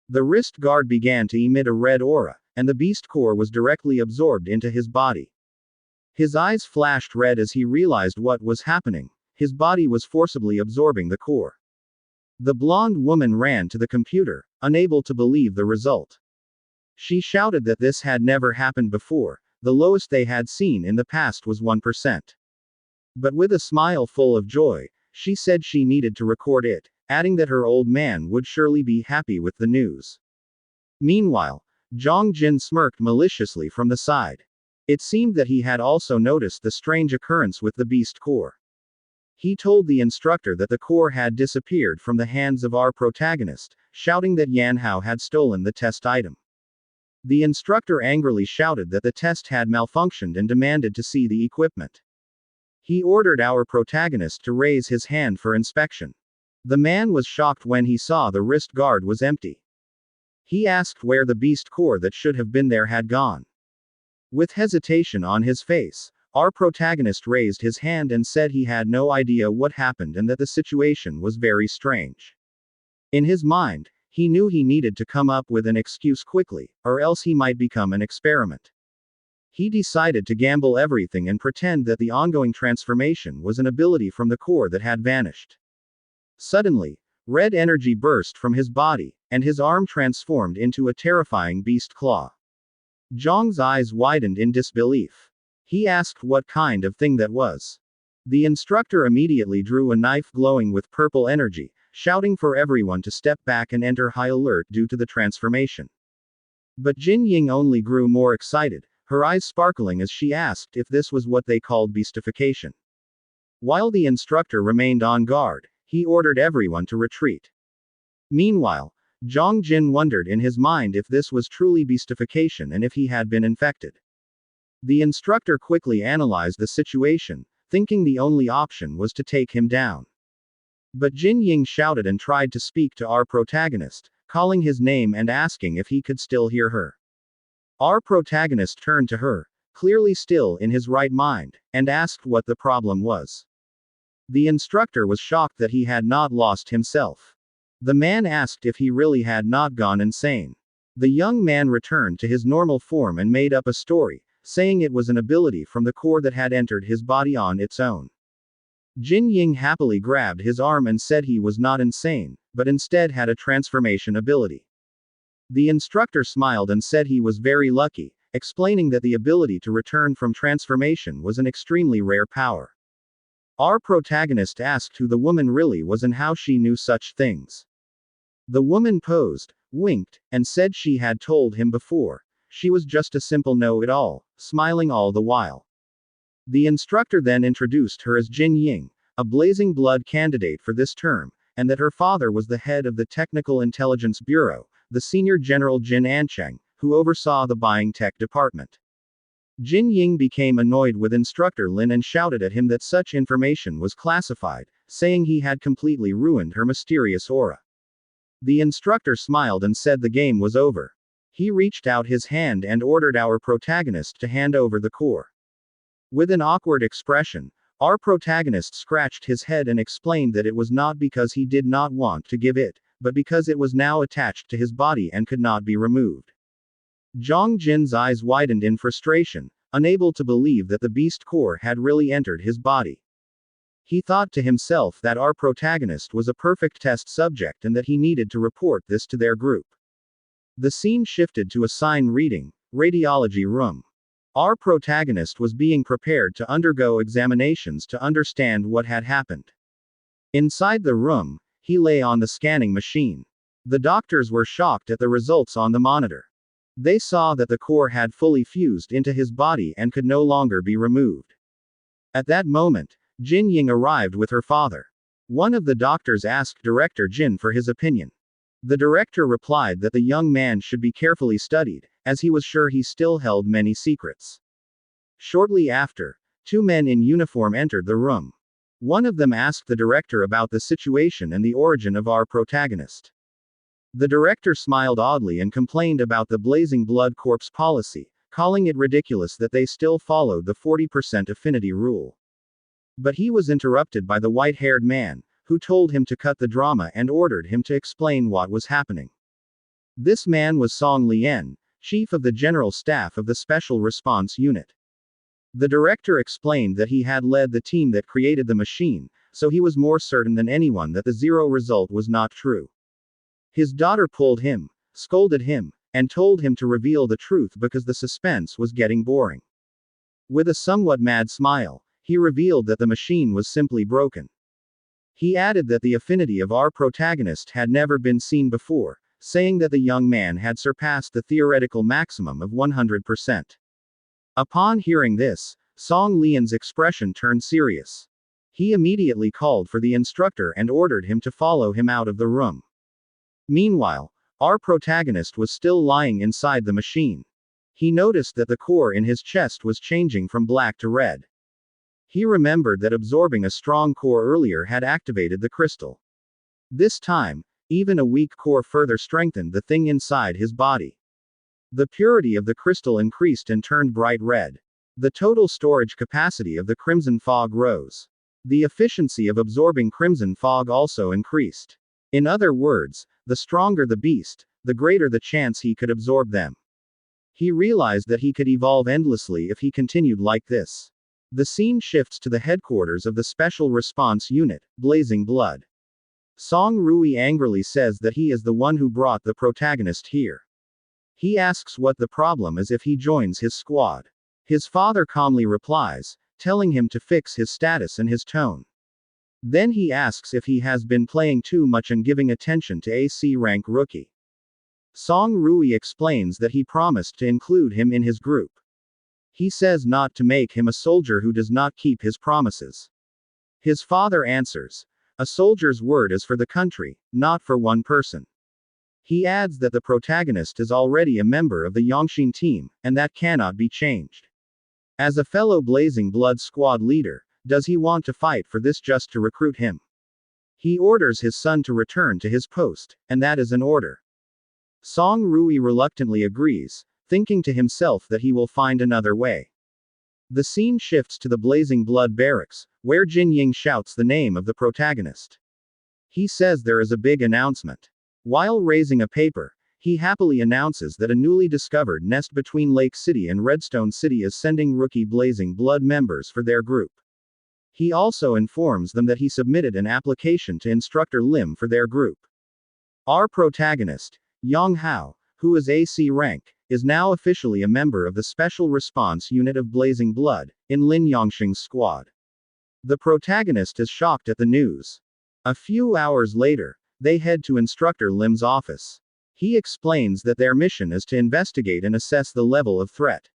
The wrist guard began to emit a red aura, and the Beast Core was directly absorbed into his body. His eyes flashed red as he realized what was happening. His body was forcibly absorbing the core. The blonde woman ran to the computer, unable to believe the result. She shouted that this had never happened before, the lowest they had seen in the past was 1%. But with a smile full of joy, she said she needed to record it, adding that her old man would surely be happy with the news. Meanwhile, Zhang Jin smirked maliciously from the side. It seemed that he had also noticed the strange occurrence with the Beast Core. He told the instructor that the core had disappeared from the hands of our protagonist, shouting that Yan Hao had stolen the test item. The instructor angrily shouted that the test had malfunctioned and demanded to see the equipment. He ordered our protagonist to raise his hand for inspection. The man was shocked when he saw the wrist guard was empty. He asked where the Beast Core that should have been there had gone. With hesitation on his face, our protagonist raised his hand and said he had no idea what happened and that the situation was very strange. In his mind, he knew he needed to come up with an excuse quickly, or else he might become an experiment. He decided to gamble everything and pretend that the ongoing transformation was an ability from the core that had vanished. Suddenly, red energy burst from his body, and his arm transformed into a terrifying beast claw. Zhang's eyes widened in disbelief. He asked what kind of thing that was. The instructor immediately drew a knife glowing with purple energy, shouting for everyone to step back and enter high alert due to the transformation. But Jin Ying only grew more excited, her eyes sparkling as she asked if this was what they called beastification. While the instructor remained on guard, he ordered everyone to retreat. Meanwhile, Zhang Jin wondered in his mind if this was truly beastification and if he had been infected. The instructor quickly analyzed the situation, thinking the only option was to take him down. But Jin Ying shouted and tried to speak to our protagonist, calling his name and asking if he could still hear her. Our protagonist turned to her, clearly still in his right mind, and asked what the problem was. The instructor was shocked that he had not lost himself. The man asked if he really had not gone insane. The young man returned to his normal form and made up a story, saying it was an ability from the core that had entered his body on its own. Jin Ying happily grabbed his arm and said he was not insane, but instead had a transformation ability. The instructor smiled and said he was very lucky, explaining that the ability to return from transformation was an extremely rare power. Our protagonist asked who the woman really was and how she knew such things. The woman posed, winked, and said she had told him before. She was just a simple know-it-all, smiling all the while. The instructor then introduced her as Jin Ying, a blazing blood candidate for this term, and that her father was the head of the Technical Intelligence Bureau, the senior general Jin Ancheng, who oversaw the buying tech department. Jin Ying became annoyed with instructor Lin and shouted at him that such information was classified, saying he had completely ruined her mysterious aura. The instructor smiled and said the game was over. He reached out his hand and ordered our protagonist to hand over the core. With an awkward expression, our protagonist scratched his head and explained that it was not because he did not want to give it, but because it was now attached to his body and could not be removed. Zhang Jin's eyes widened in frustration, unable to believe that the beast core had really entered his body. He thought to himself that our protagonist was a perfect test subject and that he needed to report this to their group. The scene shifted to a sign reading, "Radiology Room." Our protagonist was being prepared to undergo examinations to understand what had happened. Inside the room, he lay on the scanning machine. The doctors were shocked at the results on the monitor. They saw that the core had fully fused into his body and could no longer be removed. At that moment, Jin Ying arrived with her father. One of the doctors asked Director Jin for his opinion. The director replied that the young man should be carefully studied, as he was sure he still held many secrets. Shortly after, two men in uniform entered the room. One of them asked the director about the situation and the origin of our protagonist. The director smiled oddly and complained about the Blazing Blood Corps policy, calling it ridiculous that they still followed the 40% affinity rule. But he was interrupted by the white-haired man, who told him to cut the drama and ordered him to explain what was happening. This man was Song Lian, chief of the general staff of the Special Response Unit. The director explained that he had led the team that created the machine, so he was more certain than anyone that the zero result was not true. His daughter pulled him, scolded him, and told him to reveal the truth because the suspense was getting boring. With a somewhat mad smile, he revealed that the machine was simply broken. He added that the affinity of our protagonist had never been seen before, saying that the young man had surpassed the theoretical maximum of 100%. Upon hearing this, Song Lian's expression turned serious. He immediately called for the instructor and ordered him to follow him out of the room. Meanwhile, our protagonist was still lying inside the machine. He noticed that the core in his chest was changing from black to red. He remembered that absorbing a strong core earlier had activated the crystal. This time, even a weak core further strengthened the thing inside his body. The purity of the crystal increased and turned bright red. The total storage capacity of the crimson fog rose. The efficiency of absorbing crimson fog also increased. In other words, the stronger the beast, the greater the chance he could absorb them. He realized that he could evolve endlessly if he continued like this. The scene shifts to the headquarters of the Special Response Unit, Blazing Blood. Song Rui angrily says that he is the one who brought the protagonist here. He asks what the problem is if he joins his squad. His father calmly replies, telling him to fix his status and his tone. Then he asks if he has been playing too much and giving attention to AC rank rookie. Song Rui explains that he promised to include him in his group. He says not to make him a soldier who does not keep his promises. His father answers, "A soldier's word is for the country, not for one person." He adds that the protagonist is already a member of the Yongxin team, and that cannot be changed. As a fellow Blazing Blood squad leader, does he want to fight for this just to recruit him? He orders his son to return to his post, and that is an order. Song Rui reluctantly agrees, thinking to himself that he will find another way. The scene shifts to the Blazing Blood barracks, where Jin Ying shouts the name of the protagonist. He says there is a big announcement. While raising a paper, he happily announces that a newly discovered nest between Lake City and Redstone City is sending rookie Blazing Blood members for their group. He also informs them that he submitted an application to Instructor Lim for their group. Our protagonist, Yang Hao, who is AC rank, is now officially a member of the Special Response Unit of Blazing Blood, in Lin Yongxing's squad. The protagonist is shocked at the news. A few hours later, they head to Instructor Lim's office. He explains that their mission is to investigate and assess the level of threat.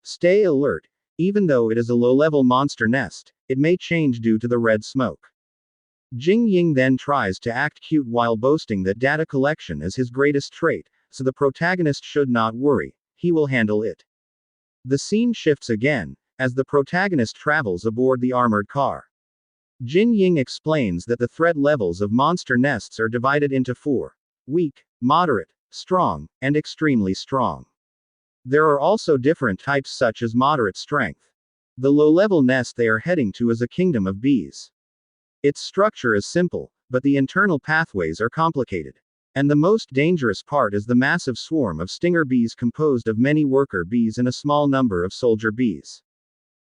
Stay alert. Even though it is a low-level monster nest, it may change due to the red smoke. Jing Ying then tries to act cute while boasting that data collection is his greatest trait, so the protagonist should not worry, he will handle it. The scene shifts again, as the protagonist travels aboard the armored car. Jin Ying explains that the threat levels of monster nests are divided into 4: weak, moderate, strong, and extremely strong. There are also different types such as moderate strength. The low-level nest they are heading to is a kingdom of bees. Its structure is simple, but the internal pathways are complicated. And the most dangerous part is the massive swarm of stinger bees composed of many worker bees and a small number of soldier bees.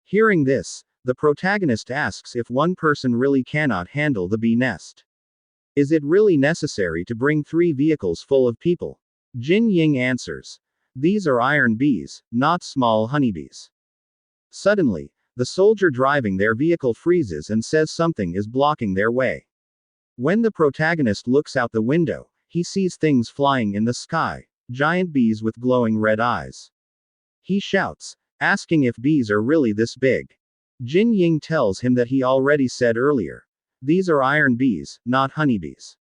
Hearing this, the protagonist asks if one person really cannot handle the bee nest. Is it really necessary to bring 3 vehicles full of people? Jin Ying answers. These are iron bees, not small honeybees. Suddenly, the soldier driving their vehicle freezes and says something is blocking their way. When the protagonist looks out the window, he sees things flying in the sky, giant bees with glowing red eyes. He shouts, asking if bees are really this big. Jin Ying tells him that he already said earlier. These are iron bees, not honeybees.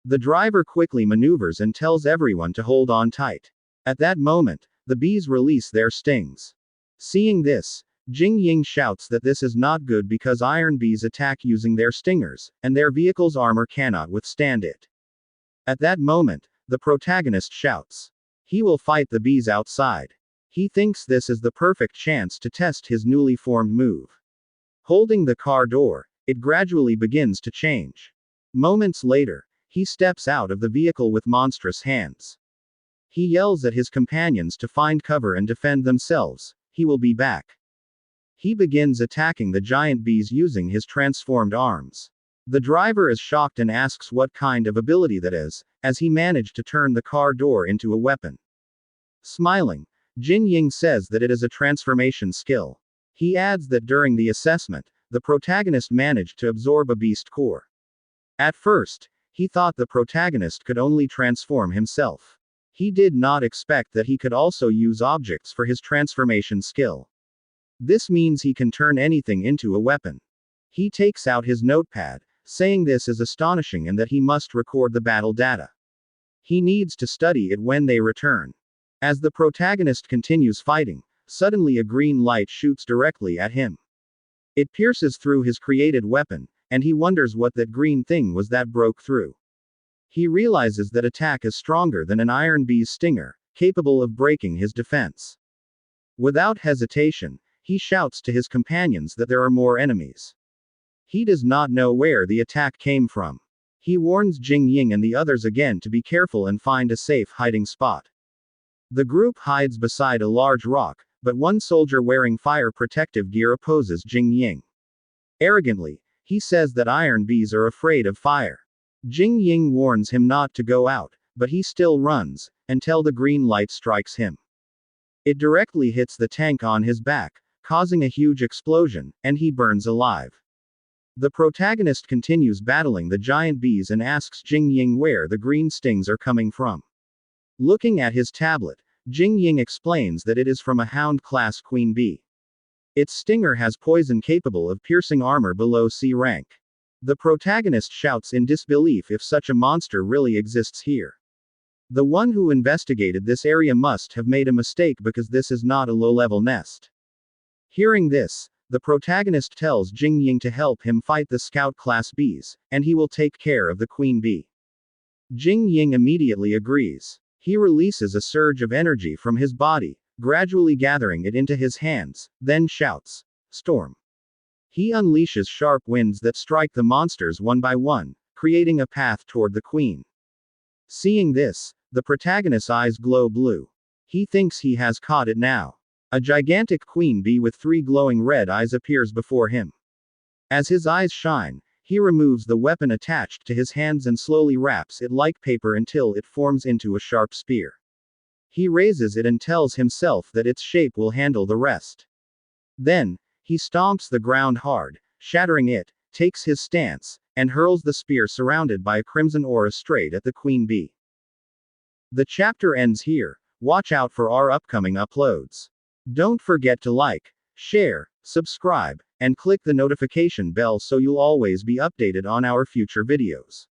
The driver quickly maneuvers and tells everyone to hold on tight. At that moment, the bees release their stings. Seeing this, Jing Ying shouts that this is not good because iron bees attack using their stingers, and their vehicle's armor cannot withstand it. At that moment, the protagonist shouts. He will fight the bees outside. He thinks this is the perfect chance to test his newly formed move. Holding the car door, it gradually begins to change. Moments later, he steps out of the vehicle with monstrous hands. He yells at his companions to find cover and defend themselves. He will be back. He begins attacking the giant bees using his transformed arms. The driver is shocked and asks what kind of ability that is, as he managed to turn the car door into a weapon. Smiling, Jin Ying says that it is a transformation skill. He adds that during the assessment, the protagonist managed to absorb a beast core. At first, he thought the protagonist could only transform himself. He did not expect that he could also use objects for his transformation skill. This means he can turn anything into a weapon. He takes out his notepad, saying this is astonishing and that he must record the battle data. He needs to study it when they return. As the protagonist continues fighting, suddenly a green light shoots directly at him. It pierces through his created weapon, and he wonders what that green thing was that broke through. He realizes that attack is stronger than an iron bee's stinger, capable of breaking his defense. Without hesitation, he shouts to his companions that there are more enemies. He does not know where the attack came from. He warns Jing Ying and the others again to be careful and find a safe hiding spot. The group hides beside a large rock, but one soldier wearing fire protective gear opposes Jing Ying. Arrogantly, he says that iron bees are afraid of fire. Jing Ying warns him not to go out, but he still runs, until the green light strikes him. It directly hits the tank on his back, causing a huge explosion, and he burns alive. The protagonist continues battling the giant bees and asks Jing Ying where the green stings are coming from. Looking at his tablet, Jing Ying explains that it is from a hound-class queen bee. Its stinger has poison capable of piercing armor below C rank. The protagonist shouts in disbelief if such a monster really exists here. The one who investigated this area must have made a mistake because this is not a low-level nest. Hearing this, the protagonist tells Jing Ying to help him fight the scout-class bees, and he will take care of the queen bee. Jing Ying immediately agrees. He releases a surge of energy from his body, gradually gathering it into his hands, then shouts, "Storm." He unleashes sharp winds that strike the monsters one by one, creating a path toward the queen. Seeing this, the protagonist's eyes glow blue. He thinks he has caught it now. A gigantic queen bee with 3 glowing red eyes appears before him. As his eyes shine, he removes the weapon attached to his hands and slowly wraps it like paper until it forms into a sharp spear. He raises it and tells himself that its shape will handle the rest. Then, he stomps the ground hard, shattering it, takes his stance, and hurls the spear surrounded by a crimson aura straight at the queen bee. The chapter ends here. Watch out for our upcoming uploads. Don't forget to like, share, subscribe, and click the notification bell so you'll always be updated on our future videos.